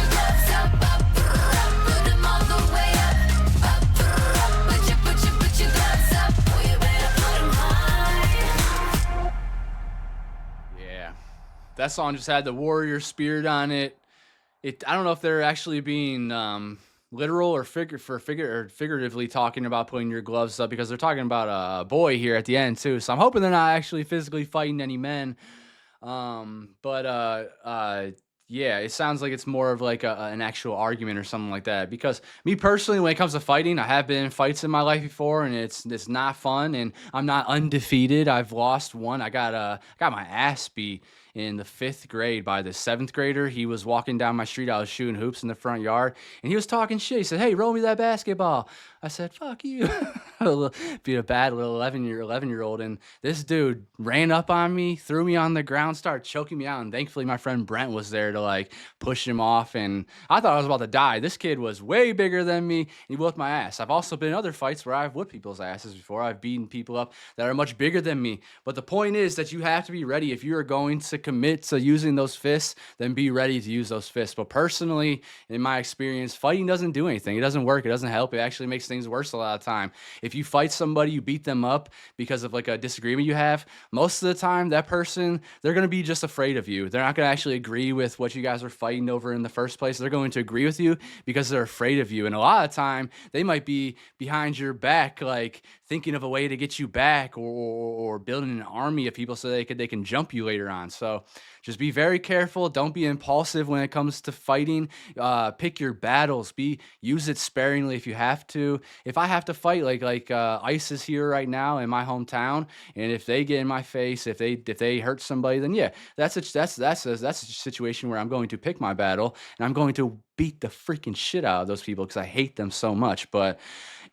gloves up. Put them all the way up. Put your gloves up. Boy, you better put 'em high. Yeah. That song just had the warrior spirit on it. I don't know if they're actually being literal or figuratively talking about putting your gloves up, because they're talking about a boy here at the end too. So I'm hoping they're not actually physically fighting any men. Yeah, it sounds like it's more of like an actual argument or something like that. Because me personally, when it comes to fighting, I have been in fights in my life before, and it's not fun. And I'm not undefeated. I've lost one. I got my ass beat in the 5th grade by the 7th grader. He was walking down my street. I was shooting hoops in the front yard, and he was talking shit. He said, "Hey, roll me that basketball." I said, "Fuck you." Be a bad little 11-year-old. And this dude ran up on me, threw me on the ground, started choking me out. And thankfully, my friend Brent was there to like push him off. And I thought I was about to die. This kid was way bigger than me. And he whooped my ass. I've also been in other fights where I've whooped people's asses before. I've beaten people up that are much bigger than me. But the point is that you have to be ready. If you are going to commit to using those fists, then be ready to use those fists. But personally, in my experience, fighting doesn't do anything. It doesn't work. It doesn't help. It actually makes things worse a lot of time. If you fight somebody, you beat them up because of like a disagreement you have, most of the time that person, they're going to be just afraid of you. They're not going to actually agree with what you guys are fighting over in the first place. They're going to agree with you because they're afraid of you. And a lot of time they might be behind your back, like thinking of a way to get you back, or building an army of people so they can jump you later on. So just be very careful. Don't be impulsive when it comes to fighting. Pick your battles. Use it sparingly if you have to. If I have to fight like ICE is here right now in my hometown, and if they get in my face, if they hurt somebody, then yeah, that's a situation where I'm going to pick my battle, and I'm going to beat the freaking shit out of those people because I hate them so much. But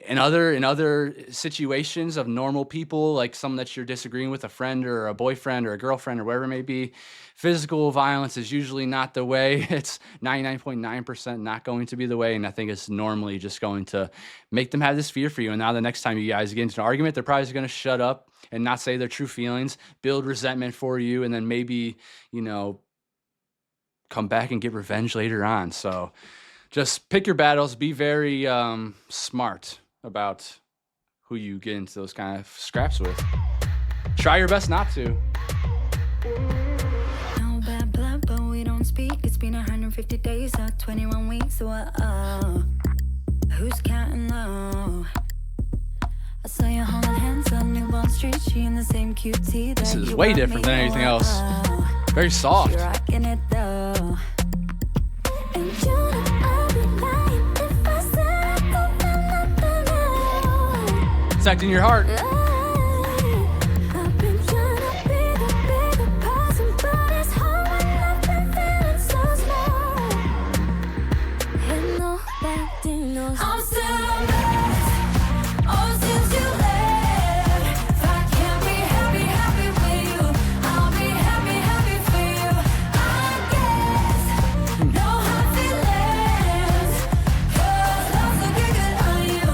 in other situations of normal people, like someone that you're disagreeing with, a friend or a boyfriend or a girlfriend or whatever it may be, physical violence is usually not the way. It's 99.9% not going to be the way, and I think it's normally just going to make them have this fear for you. And now the next time you guys get into an argument, they're probably going to shut up and not say their true feelings, build resentment for you, and then maybe, come back and get revenge later on. So just pick your battles. Be very smart about who you get into those kind of scraps with. Try your best not to. No bad blood, but we don't speak. It's been 150 days or 21 weeks. So who's counting low? I saw you holding hands on Newborn Street. She in the same QT. This is way different than anything else. Very soft. You're rocking it though. And you know I'd be lying if I said I don't feel nothing else. Protecting your heart. I've been trying to be the bigger person, but it's hard when I've been feeling so small. And no, nobody knows. I'm still a mess. Oh, since you left, if I can't be happy, happy with you, I'll be happy, happy for you. I guess no hard feelings, 'cause love's looking good on you.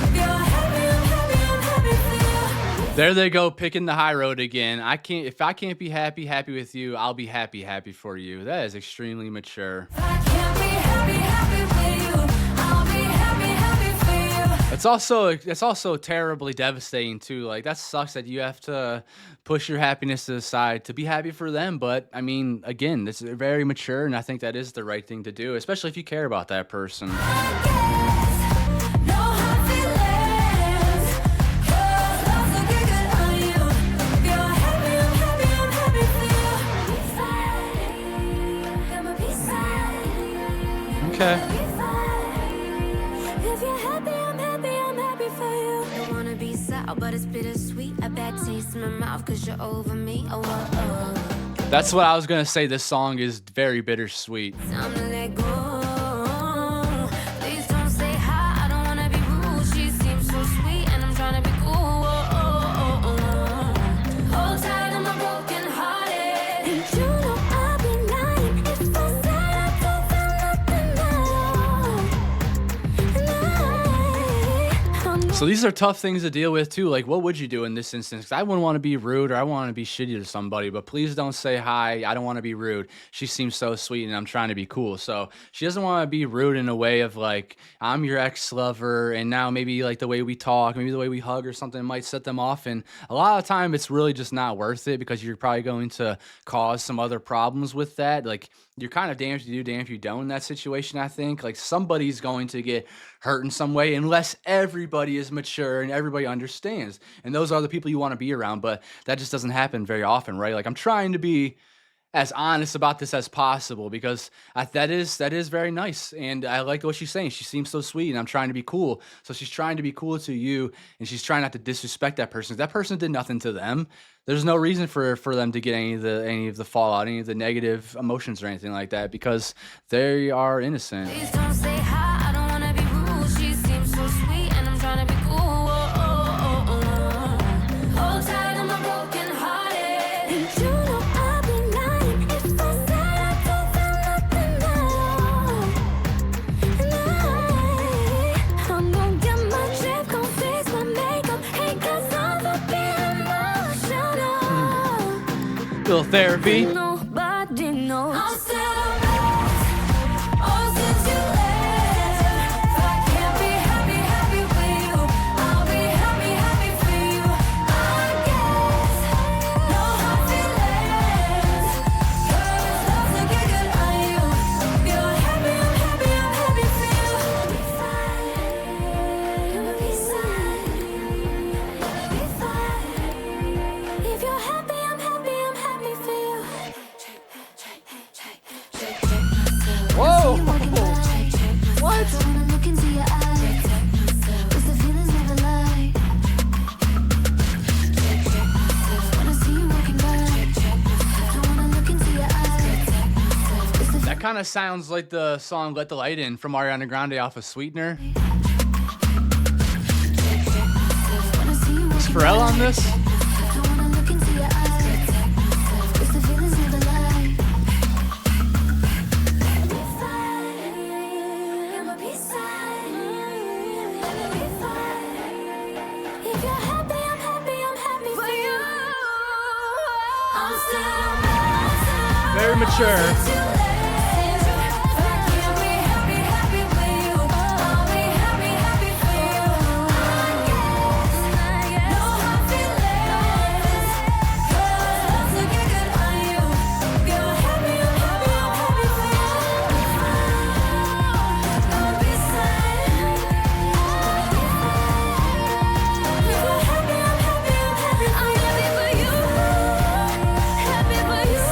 If you're happy, I'm happy, I'm happy for you. There they go, picking the high road again. If I can't be happy, happy with you, I'll be happy, happy for you. That is extremely mature. If I can't be happy, happy with you, I'll be happy, happy for you. It's also terribly devastating too. Like that sucks that you have to push your happiness to the side to be happy for them. But I mean, again, this is very mature, and I think that is the right thing to do, especially if you care about that person. I guess no hard feelings, 'cause love's looking good on you. If you're happy, I'm happy, I'm happy for you. Be fine, I'ma be fine. Okay. Be fine. If you're happy, I'm happy, I'm happy for you. Don't wanna be sour, but it's bittersweet. A bad taste in my mouth, 'cause you're over me. Oh, oh, oh. That's what I was gonna say. This song is very bittersweet. Time to let go. Please don't say hi. I don't wanna be rude. She seems so sweet, and I'm trying to be cool. Oh, oh, oh, oh. Hold tight on my broken hearted. And you know I'd be lying if I said I don't feel nothing now. So these are tough things to deal with too. Like, what would you do in this instance? 'Cause I wouldn't want to be rude or I want to be shitty to somebody, but please don't say hi. I don't want to be rude. She seems so sweet and I'm trying to be cool. So she doesn't want to be rude in a way of like, I'm your ex-lover and now maybe like the way we talk, maybe the way we hug or something might set them off. And a lot of time it's really just not worth it because you're probably going to cause some other problems with that. Like you're kind of damned if you do, damned if you don't in that situation, I think. Like somebody's going to get hurt in some way unless everybody is mature and everybody understands. And those are the people you want to be around, but that just doesn't happen very often, right? Like I'm trying to be as honest about this as possible because that is very nice. And I like what she's saying. She seems so sweet and I'm trying to be cool. So she's trying to be cool to you and she's trying not to disrespect that person. That person did nothing to them. There's no reason for them to get any of the fallout, any of the negative emotions or anything like that because they are innocent. Please don't say hi. I don't wanna be rude. She seems so sweet, and I'm trying to be cool. Oh, oh, oh, oh. Hold tight on my broken hearted. And you know I'd be lying if I said I don't feel nothing now. I'm gonna get my drip, gon' fix my makeup. Hey, 'cause I'm being emotional. Little therapy. Nobody knows. I'm still a mess. Oh, since you left, if I can't be happy, happy with you, I'll be happy, happy for you. I guess no hard feelings, 'cause love's looking good on you. If you're happy, I'm happy, I'm happy for you. Be fine, I'ma be fine. Be fine. If you're happy, I'm happy, I'm happy for you. Whoa! What? I wanna look into your eyes, 'cause the feelings never lie. Wanna see you walking by. I wanna look into your eyes, 'cause the That kind of sounds like the song Let the Light In from Ariana Grande off of Sweetener. wanna see you Is walking Pharrell by. on this? I wanna look into your eyes, 'cause the feelings never lie. Be fine, I'ma be fine. Be fine. If you're happy, I'm happy, I'm happy for you. I'm still a mess. Very mature. Since you left, if I can't be happy, happy with you, I'll be happy, happy for you. I guess no hard feelings, 'cause love's looking good on you. If you're happy, I'm happy, I'm happy for you. I'll be fine. If you're happy, I'm happy, I'm happy for you. I'm happy for you. Happy for you.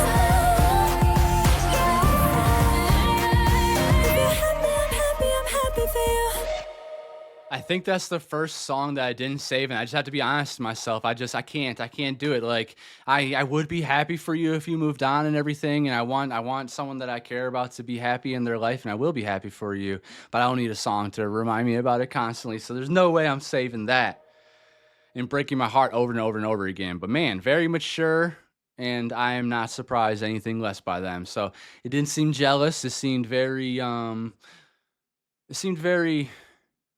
I think that's the first song that I didn't save, and I just have to be honest with myself. I can't do it. Like I would be happy for you if you moved on and everything, and I want someone that I care about to be happy in their life, and I will be happy for you. But I don't need a song to remind me about it constantly. So there's no way I'm saving that and breaking my heart over and over and over again. But man, very mature, and I am not surprised anything less by them. So it didn't seem jealous. It seemed very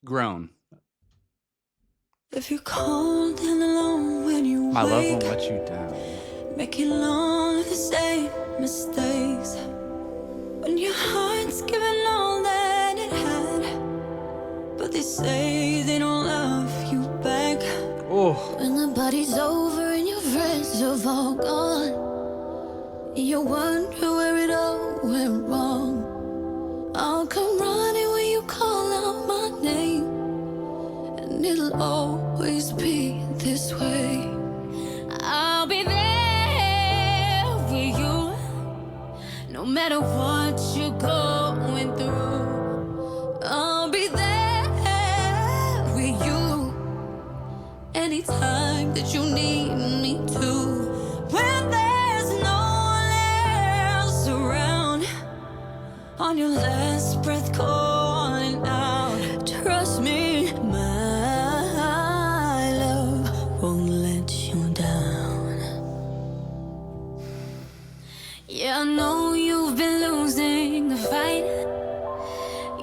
grown. If you're cold and alone when you My love wake, won't let you down. making all the same mistakes. When your heart's given all that it had, but they say they don't love you back. Oh, When the party's over and your friends have all gone, you wonder where it all went wrong. I'll come running when you call out my name, and it'll always be this way. I'll be there with you, no matter what you're going through. I'll be there with you anytime that you need me to. When there's no one else around, on your last breath calling out, trust me, my love won't let you down. Yeah, I know you've been losing the fight.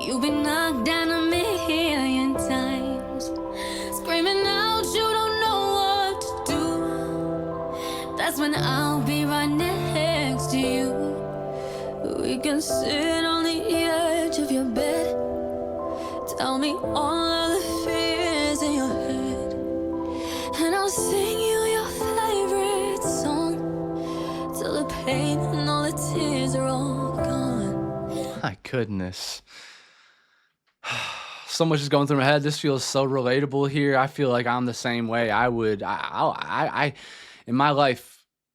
You've been knocked down a million times, screaming out you don't know what to do. That's when I'll be right next to you. We can sit on the edge of your bed. Tell me all of the fears in your head, and I'll sing you your favorite song till the pain and all the tears are all gone. my goodness. So much is going through my head. This feels so relatable here. I feel like I'm the same way. In my life,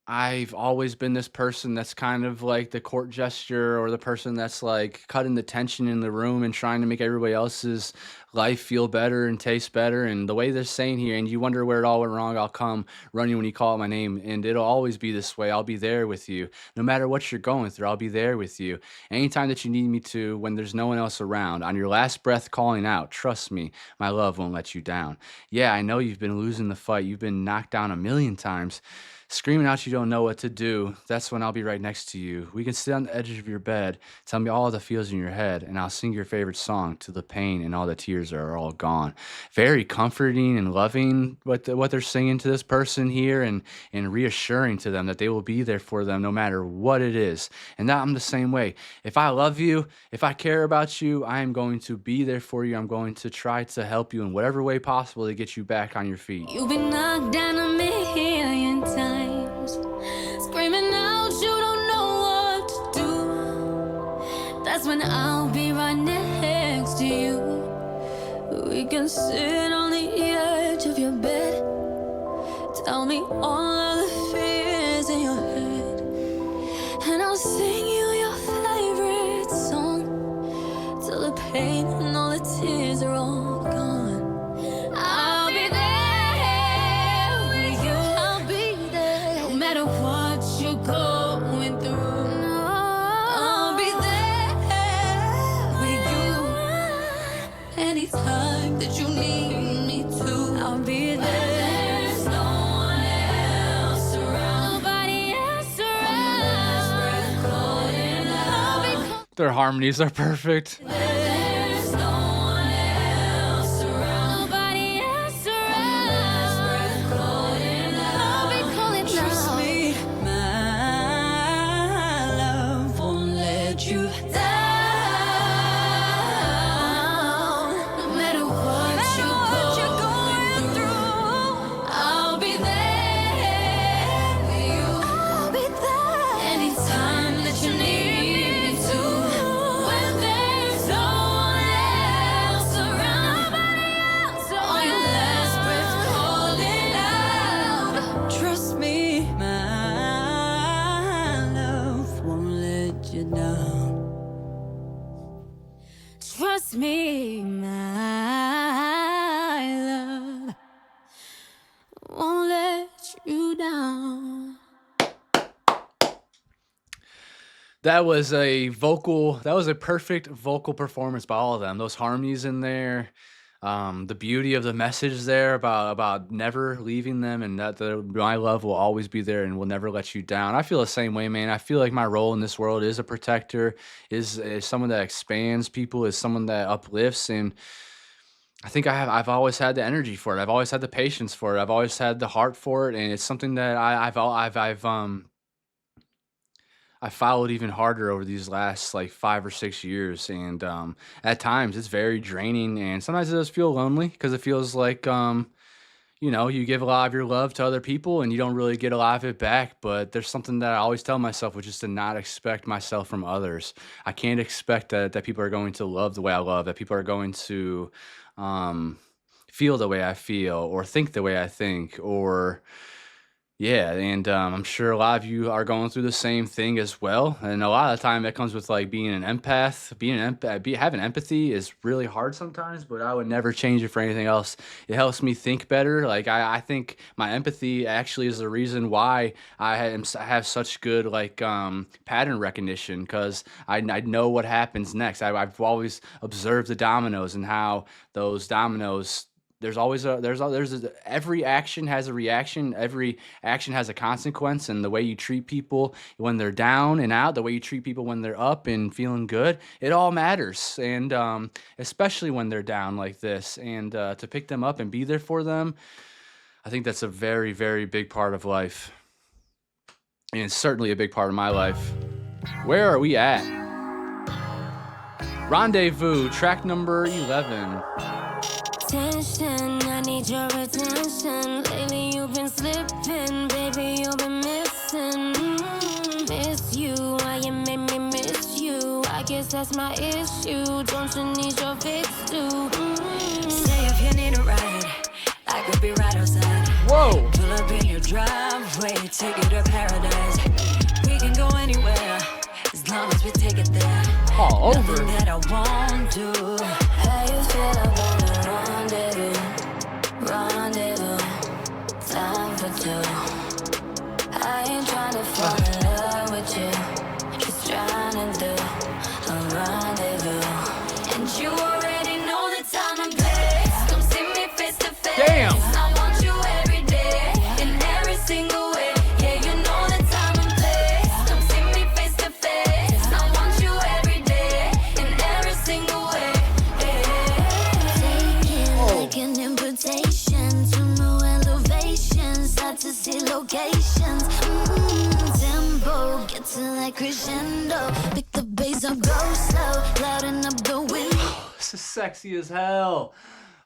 I've always been this person that's kind of like the court gesture, or the person that's like cutting the tension in the room and trying to make everybody else's life feel better and taste better. And the way they're saying here, and you wonder where it all went wrong, I'll come running when you call out my name. And it'll always be this way. I'll be there with you. No matter what you're going through, I'll be there with you. Anytime that you need me to, when there's no one else around, on your last breath calling out, trust me, my love won't let you down. Yeah, I know you've been losing the fight. You've been knocked down a million times, screaming out you don't know what to do. That's when I'll be right next to you. We can sit on the edge of your bed, tell me all the feels in your head, and I'll sing your favorite song till the pain and all the tears are all gone. Very comforting and loving what they're singing to this person here, and reassuring to them that they will be there for them no matter what it is. And that I'm the same way. If I love you, if I care about you, I am going to be there for you. I'm going to try to help you in whatever way possible to get you back on your feet. You've been knocked down a million times, screaming out you don't know what to do. That's when I'll be right next to you. We can sit on the edge of your bed. Tell me all of the fears in your head, and I'll sing you your favorite song till the pain and all the tears are all gone. I'll be there with you. I'll be there no matter what you're going through. I'll be there with you anytime that you need me to. I'll be there. There's no one else around. Nobody else around. I'll be Their harmonies are perfect. There's no one else around. Nobody else around. I'll be calling Trust now. me, my love won't let you down. No matter what you're going through, I'll be there with you. I'll be there anytime that you need me to. When there's no one else around, on your last breath calling out. Trust me, my love won't let you down. Trust me, my That was a perfect vocal performance by all of them. Those harmonies in there, the beauty of the message there about never leaving them, and that my love will always be there and will never let you down. I feel the same way, man. I feel like my role in this world is a protector, is someone that expands people, is someone that uplifts, and I think I've always had the energy for it. I've always had the patience for it. I've always had the heart for it, and it's something that I followed even harder over these last like 5 or 6 years, and at times it's very draining, and sometimes it does feel lonely because it feels like you give a lot of your love to other people and you don't really get a lot of it back. But there's something that I always tell myself, which is to not expect myself from others. I can't expect that people are going to love the way I love, that people are going to um, feel the way I feel, or think the way I think, or yeah, and I'm sure a lot of you are going through the same thing as well. And a lot of the time, that comes with like being an empath. Having empathy is really hard sometimes, but I would never change it for anything else. It helps me think better. Like I think my empathy actually is the reason why I have such good like pattern recognition, because I know what happens next. I've always observed the dominoes and how those dominoes, every action has a reaction, every action has a consequence, and the way you treat people when they're down and out, the way you treat people when they're up and feeling good, it all matters. And especially when they're down like this, and to pick them up and be there for them, I think that's a very, very big part of life, and it's certainly a big part of my life. Where are we at? Rendezvous, track number 11. Attention, I need your attention. Lately you've been slipping, baby, you've been missing. Miss you, why you made me miss you? I guess that's my issue. Don't you need your fix too? Say if you need a ride, I could be right outside. Whoa! Pull up in your driveway, take you to paradise. We can go anywhere, as long as we take it there. All over. Nothing that I won't do. How you feel about a rendezvous? Rendezvous, time for two. I ain't trying to fall in love with you, just trying to do a rendezvous. And you already know the time and place. Come see me face to face. Damn. I want you every day, in every single way. Yeah, you know the time and place. Come see me face to face. I want you every day, in every single way. Take it like an invitation to new elevations. Hard to see locations. Tempo, get to that crescendo. Pick the bass up, go slow, louding up the window. This is sexy as hell.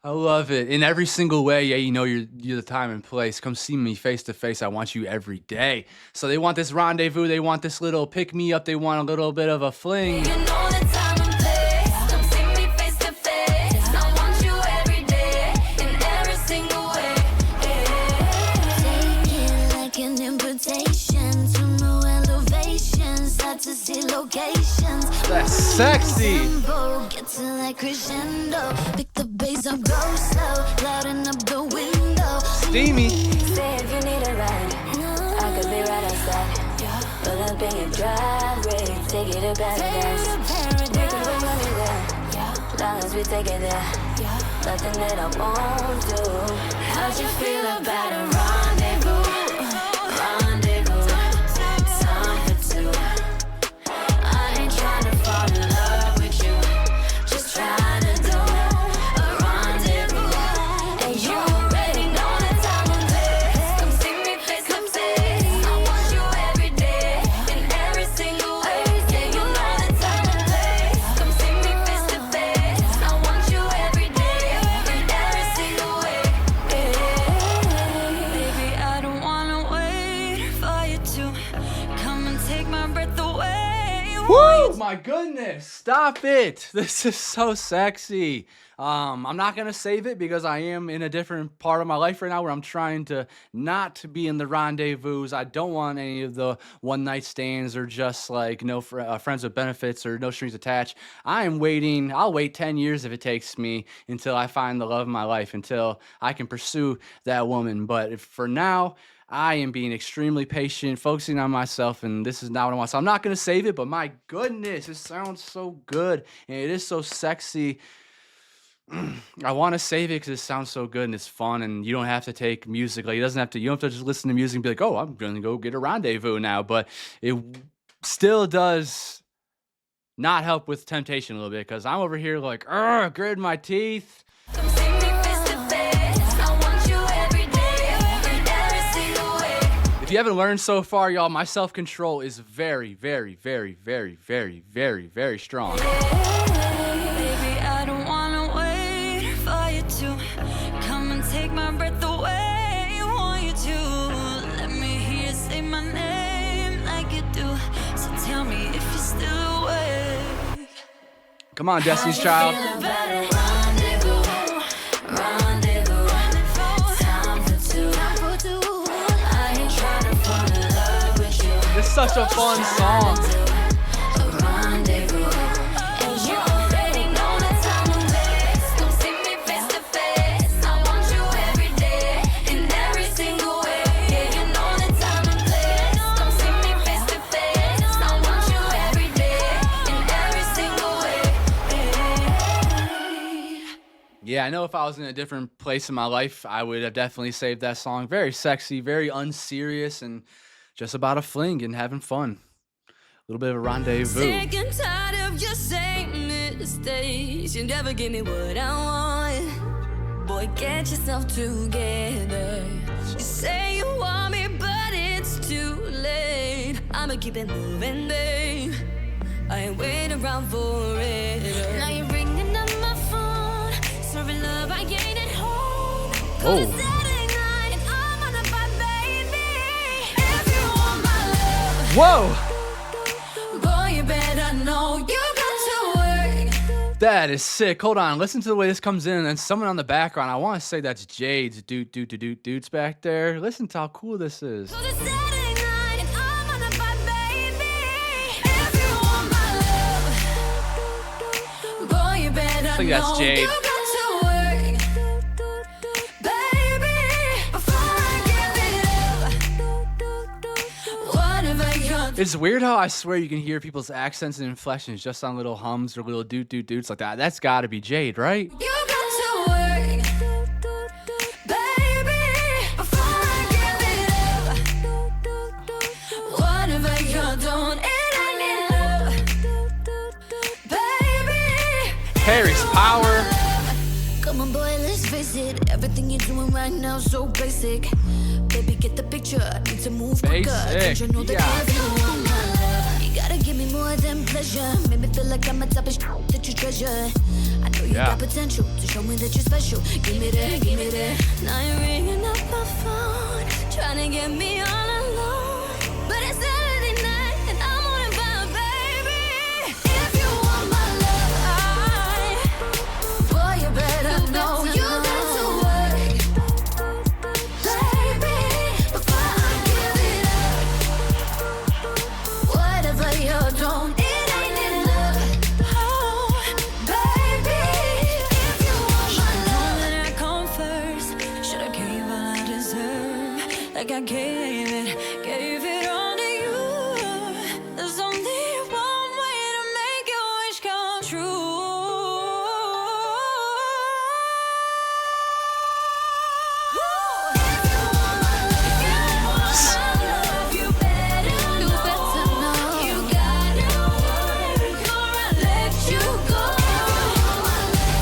I love it in every single way. Yeah, you're the time and place. Come see me face to face. I want you every day. So they want this rendezvous. They want this little pick me up. They want a little bit of a fling. You know the time and place. Come see me face to face. I want you every day, in every single way. Take it like an invitation to new elevations. Hard to see locations. That's sexy. Tempo, get to that crescendo. Pick the bass up, go slow, louding up the window. Steamy. Say if you need a ride, I could be right outside. Pull up in your driveway, take you to paradise. We can go anywhere, long as we take it there. Nothing that I won't do. How'd you feel about a rendezvous? Rendezvous, time for two. I ain't tryna fall in love with you, just tryna do a rendezvous. And you already know the time and place. Come see me face to face. I want you every day, in every single way. Yeah, you know the time and place. Come see me face to face. I want you every day, in every single way. Baby, I don't wanna wait for you to come and take my breath away. Woo! My goodness, stop it. This is so sexy. I'm not gonna save it because I am in a different part of my life right now where I'm trying to not be in the rendezvous. I don't want any of the one night stands or just like no friends with benefits or no strings attached. I'm waiting. I'll wait 10 years if it takes me until I find the love of my life, until I can pursue that woman. But for now, I am being extremely patient, focusing on myself, and this is not what I want. So I'm not gonna save it, but my goodness, it sounds so good and it is so sexy. I want to save it because it sounds so good and it's fun, and you don't have to take music. Like, it doesn't have to. You don't have to just listen to music and be like, "Oh, I'm gonna go get a rendezvous now." But it still does not help with temptation a little bit because I'm over here like, gritting my teeth. Come see me face to face. I want you every day, in every single way. If you haven't learned so far, y'all, my self control is very, very, very, very, very, very, very strong. Baby, I don't wanna wait for you to come and take my breath away. Want you to let me hear you say my name like you do. So tell me if you're still awake. Come on, Destiny's Child. Rendezvous, rendezvous, time for two. I ain't trying to fall in love with you. It's such a fun song. A rendezvous, and you already know the time and place. Come see me face to face. I want you every day, in every single way. Yeah, you know the time and place. Come see me face to face. I want you every day, in every single way. Yeah, I know if I was in a different place in my life, I would have definitely saved that song. Very sexy, very unserious, and just about a fling and having fun. A little bit of a rendezvous. Sick and tired of your same mistakes. You never give me what I want. Boy, get yourself together. You say you want me, but it's too late. I'ma keep it moving, babe. I ain't waiting around for it. Now you're ringing up my phone, serving love I gained at home. Oh. Cause it's Saturday night and I'm on a vibe, baby. If you want my love, Whoa! boy, you better know you got to work. That is sick. Hold on. Listen to the way this comes in, and then someone on the background. I want to say that's Jade's dudes back there. Listen to how cool this is. Cause it's Saturday night and I'm on a vibe, baby. If you want my love, boy, you better I think that's know Jade. you got to work. Baby, before I give it up, whatever you're It's weird how I swear you can hear people's accents and inflections just on little hums or little dudes like that. That's got to be Jade, right? You got to work, baby, before I give it up. Whatever you're doing, it ain't enough, baby. Harry's power. Come on, boy, let's face it. Everything you're doing right now so basic. Baby, get the picture. I need to move quicker. Basic, Don't you know that yeah. if you want my love, you gotta give me more than pleasure. Make me feel like I'm a type of that you treasure. I know you Yeah. got potential to show me that you're special. Give me that, give me that. Now you're ringing up my phone, trying to get me all alone. But it's Saturday night and I'm on a vibe, baby. If you want my love, boy, you better know you got to work, baby, before I give it up. Whatever you're doing, it ain't enough. Oh, baby, if you want my love. That I come first. Should I gave all I deserve? Like I gave it all to you. There's only one way to make your wish come true. If you want my love, you better know. You gotta work or I'll let you go.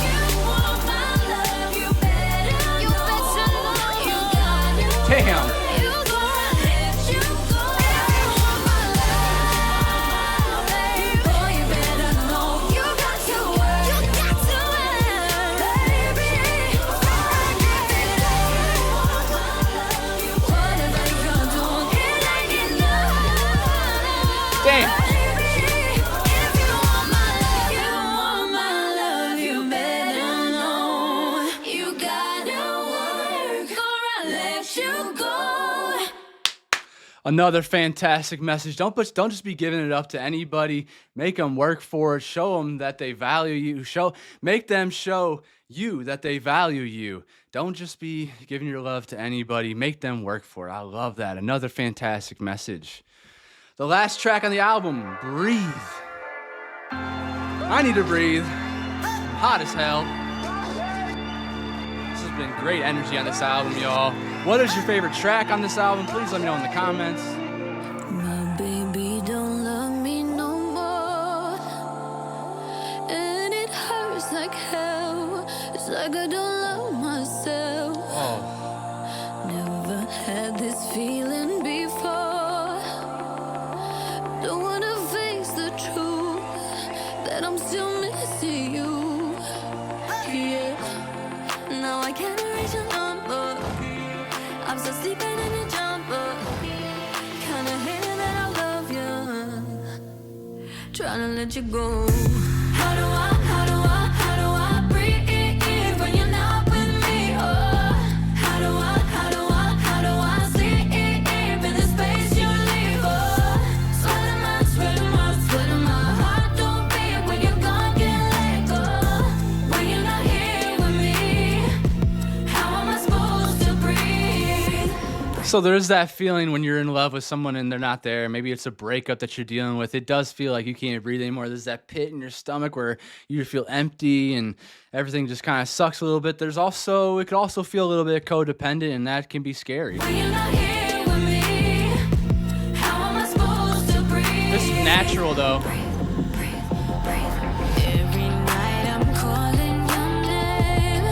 If you want my love, you better know. You gotta Damn. work or Another fantastic message. Don't just be giving it up to anybody. Make them work for it. Show them that they value you. Make them show you that they value you. Don't just be giving your love to anybody. Make them work for it. I love that. Another fantastic message. The last track on the album, Breathe. I need to breathe. I'm hot as hell. This has been great energy on this album, y'all. What is your favorite track on this album? Please let me know in the comments. My baby don't love me no more, and it hurts like hell. It's like I don't love myself. Oh, Never had this feeling before. Don't wanna face the truth that I'm still missing you. Yeah, now I can't reach a number. I'm still sleeping in your jumper. Kinda hating that I love you. Trying to let you go. How do I breathe when you're not with me? Oh, how do I sleep in the space you leave? Oh, sweat in my heart don't beat when you're gone, can't let go. When you're not here with me, how am I supposed to breathe? so there's that feeling when you're in love with someone and they're not there. Maybe it's a breakup that you're dealing with. It does feel like you can't breathe anymore. There's that pit in your stomach where you feel empty and everything just kind of sucks a little bit. It could also feel a little bit codependent, and that can be scary. When you're not here with me, how am I supposed to breathe? This is natural though. Every night I'm calling your name,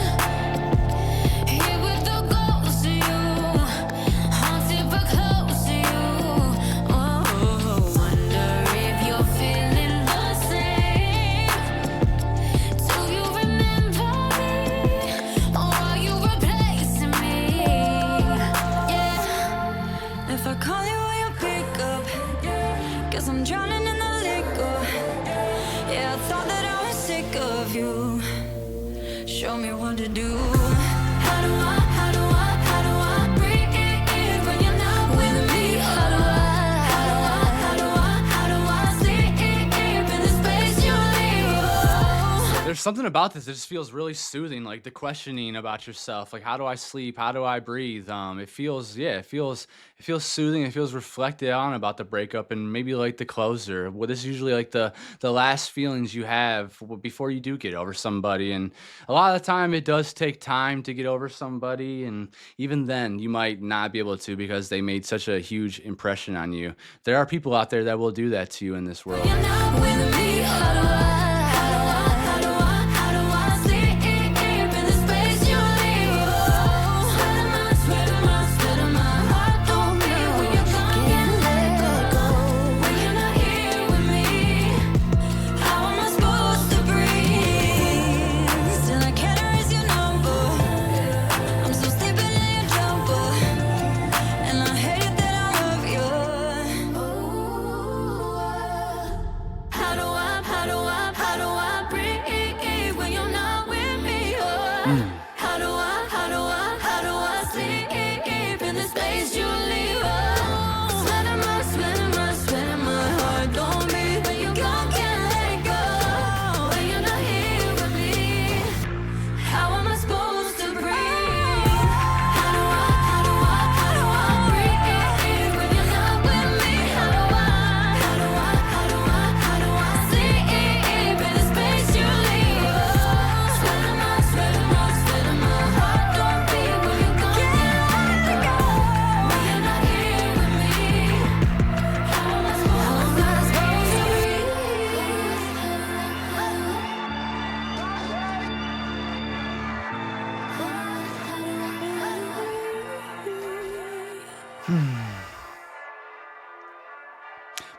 here with the ghost of you, haunted but close to you. Oh, wonder if you're feeling the same. Do you remember me, or are you replacing me? Yeah, if I call you, will you pick up? 'Cause I'm drowning in the liquor. Yeah, I thought that I was sick of you. Show me what to do. How do I breathe when you're not with me? How do I sleep in the space you leave? Oh. There's something about this that just feels really soothing, like the questioning about yourself. Like, how do I sleep? How do I breathe? It feels soothing. It feels reflected on about the breakup and maybe like the closer. Well, this is usually like the last feelings you have before you do get over somebody. And a lot of the time, it does take time to get over somebody, and even then, you might not be able to because they made such a huge impression on you. There are people out there that will do that to you in this world. You're not with me. How do I sleep in the space you leave? Oh, sweat in my heart don't beat when you're gone, can't let go. When you're not here with me, how am I supposed to breathe? Still I can't erase your number. I'm still sleeping in your jumper, and I hate it that I love you. How do I breathe when you're not with me? Oh, how do I sleep in the space you leave? Oh, sweat in my heart don't beat when you're gone, can't let go. When you're not here with me, how am I supposed to breathe? How do I breathe when you're not with me? How do I sleep in the space you leave? Oh, sweat in my heart don't beat when you're gone, can't let go. When you're not here with me, how am I supposed to breathe?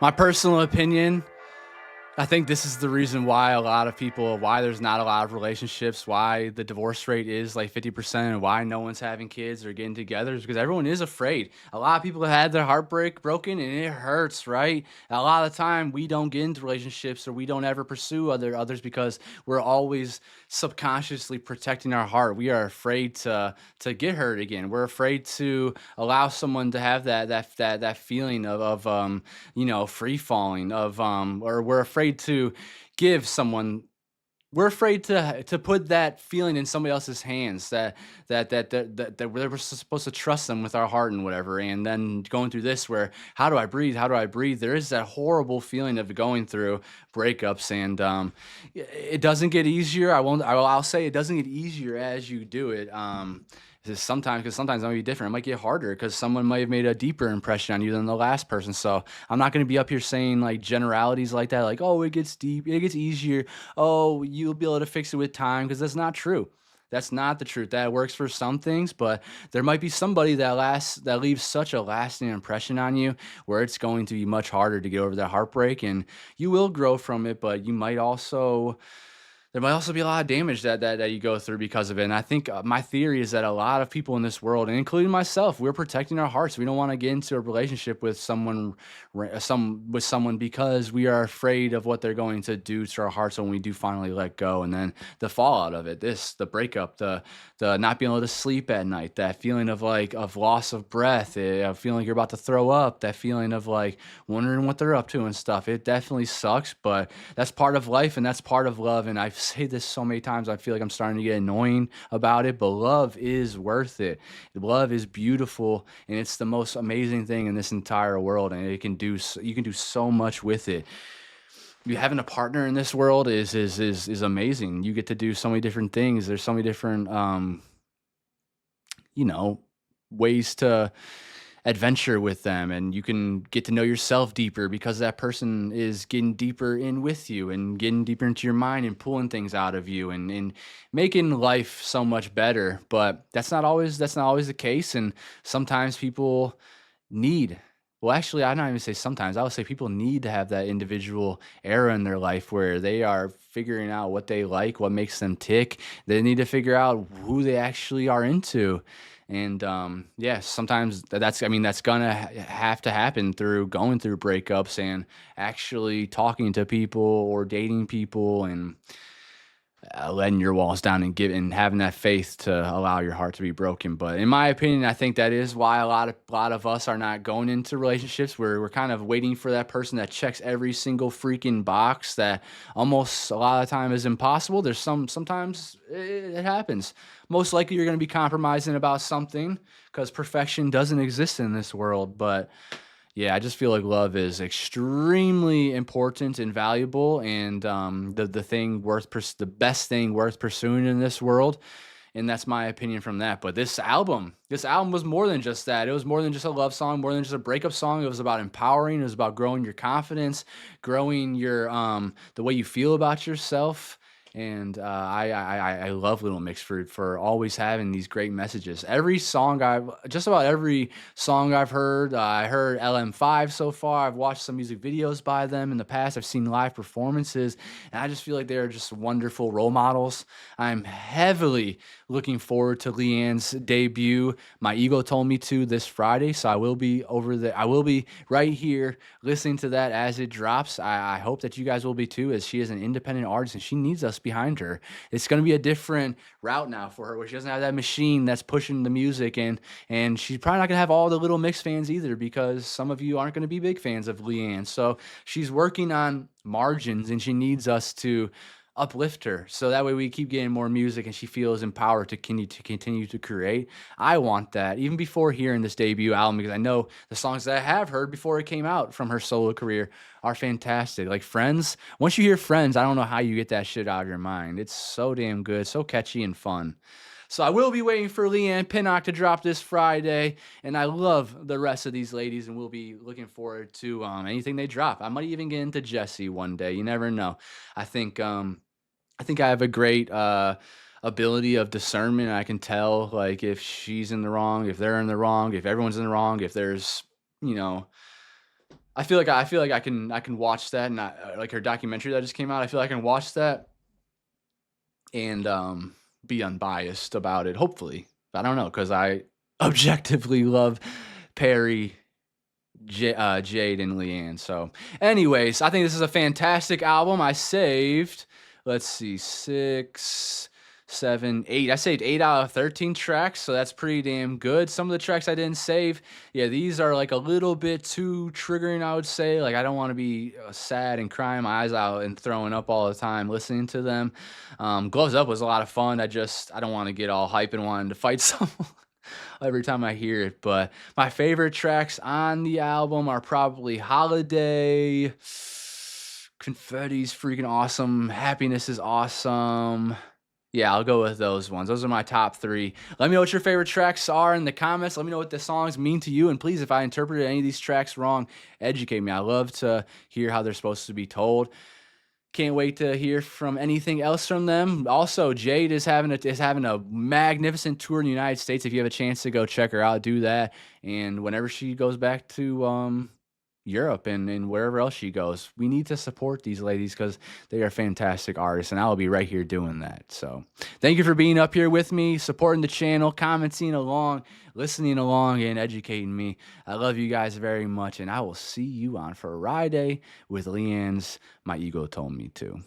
My personal opinion, I think this is the reason why a lot of people, why there's not a lot of relationships, why the divorce rate is like 50%, and why no one's having kids or getting together is because everyone is afraid. A lot of people have had their heartbreak broken and it hurts, right? A lot of the time we don't get into relationships or we don't ever pursue others because we're always subconsciously protecting our heart. We are afraid to get hurt again. We're afraid to allow someone to have that feeling of free falling or we're afraid to give someone we're afraid to put that feeling in somebody else's hands that we're supposed to trust them with our heart and whatever, and then going through this where how do I breathe, there is that horrible feeling of going through breakups, and it doesn't get easier. I'll say it doesn't get easier as you do it. Because sometimes it might be different. It might get harder because someone might have made a deeper impression on you than the last person. So I'm not going to be up here saying like generalities like that, like, oh, it gets deep, it gets easier. Oh, you'll be able to fix it with time, because that's not true. That's not the truth. That works for some things, but there might be somebody that leaves such a lasting impression on you where it's going to be much harder to get over that heartbreak, and you will grow from it, but you might also there might also be a lot of damage that you go through because of it. And I think my theory is that a lot of people in this world, and including myself, we're protecting our hearts. We don't want to get into a relationship with someone because we are afraid of what they're going to do to our hearts when we do finally let go. And then the fallout of it, the breakup, the not being able to sleep at night, that feeling of like of loss of breath, feeling like you're about to throw up, that feeling of like wondering what they're up to and stuff. It definitely sucks, but that's part of life and that's part of love. And I've say this so many times, I feel like I'm starting to get annoying about it, but love is worth it. Love is beautiful, and it's the most amazing thing in this entire world, and you can do so much with it. You having a partner in this world is amazing. You get to do so many different things. There's so many different you know ways to adventure with them, and you can get to know yourself deeper because that person is getting deeper in with you and getting deeper into your mind and pulling things out of you and making life so much better. But that's not always the case, and sometimes people need well, actually, I'd not even say sometimes. I would say people need to have that individual era in their life where they are figuring out what they like, what makes them tick. They need to figure out who they actually are into. And yeah, sometimes that's gonna have to happen through going through breakups and actually talking to people or dating people and letting your walls down and having that faith to allow your heart to be broken. But in my opinion, I think that is why a lot of us are not going into relationships where we're kind of waiting for that person that checks every single freaking box that almost a lot of the time is impossible. Sometimes it happens. Most likely you're going to be compromising about something because perfection doesn't exist in this world. But yeah, I just feel like love is extremely important and valuable, and the best thing worth pursuing in this world, and that's my opinion from that. But this album was more than just that. It was more than just a love song, more than just a breakup song. It was about empowering. It was about growing your confidence, growing your the way you feel about yourself. And I love Little Mix for always having these great messages. Just about every song I've heard, I heard LM5 so far. I've watched some music videos by them in the past. I've seen live performances, and I just feel like they're just wonderful role models. I'm heavily looking forward to Leanne's debut. My ego told me to this Friday, so I will be over there. I will be right here listening to that as it drops. I hope that you guys will be too, as she is an independent artist and she needs us behind her. It's going to be a different route now for her, where she doesn't have that machine that's pushing the music, and she's probably not going to have all the Little Mix fans either, because some of you aren't going to be big fans of Leanne. So she's working on margins, and she needs us to uplift her so that way we keep getting more music and she feels empowered to continue to create. I want that even before hearing this debut album, because I know the songs that I have heard before it came out from her solo career are fantastic. Like Friends, once you hear Friends, I don't know how you get that shit out of your mind. It's so damn good, so catchy and fun. So I will be waiting for Leanne Pinnock to drop this Friday, and I love the rest of these ladies, and we'll be looking forward to anything they drop. I might even get into Jessie one day. You never know. I think I have a great ability of discernment. I can tell like if she's in the wrong, if they're in the wrong, if everyone's in the wrong, if there's you know I feel like I can watch that, and like her documentary that just came out. I feel like I can watch that and be unbiased about it. Hopefully, I don't know because I objectively love Perry, Jade, and Leanne. So, anyways, I think this is a fantastic album. I saved, let's see, 6, 7, 8. I saved 8 out of 13 tracks, so that's pretty damn good. Some of the tracks I didn't save, yeah, these are like a little bit too triggering, I would say. Like, I don't want to be sad and crying my eyes out and throwing up all the time listening to them. Gloves Up was a lot of fun. I don't want to get all hype and wanting to fight someone every time I hear it. But my favorite tracks on the album are probably Holiday, Confetti's freaking awesome, Happiness is awesome. Yeah, I'll go with those ones. Those are my top 3. Let me know what your favorite tracks are in the comments. Let me know what the songs mean to you. And please, if I interpreted any of these tracks wrong, educate me. I love to hear how they're supposed to be told. Can't wait to hear from anything else from them. Also, Jade is having a magnificent tour in the United States. If you have a chance to go check her out, do that. And whenever she goes back to Europe and wherever else she goes, we need to support these ladies because they are fantastic artists, and I'll be right here doing that. So thank you for being up here with me, supporting the channel, commenting along, listening along, and educating me. I love you guys very much, and I will see you on Friday with Leanne's My Ego Told Me To.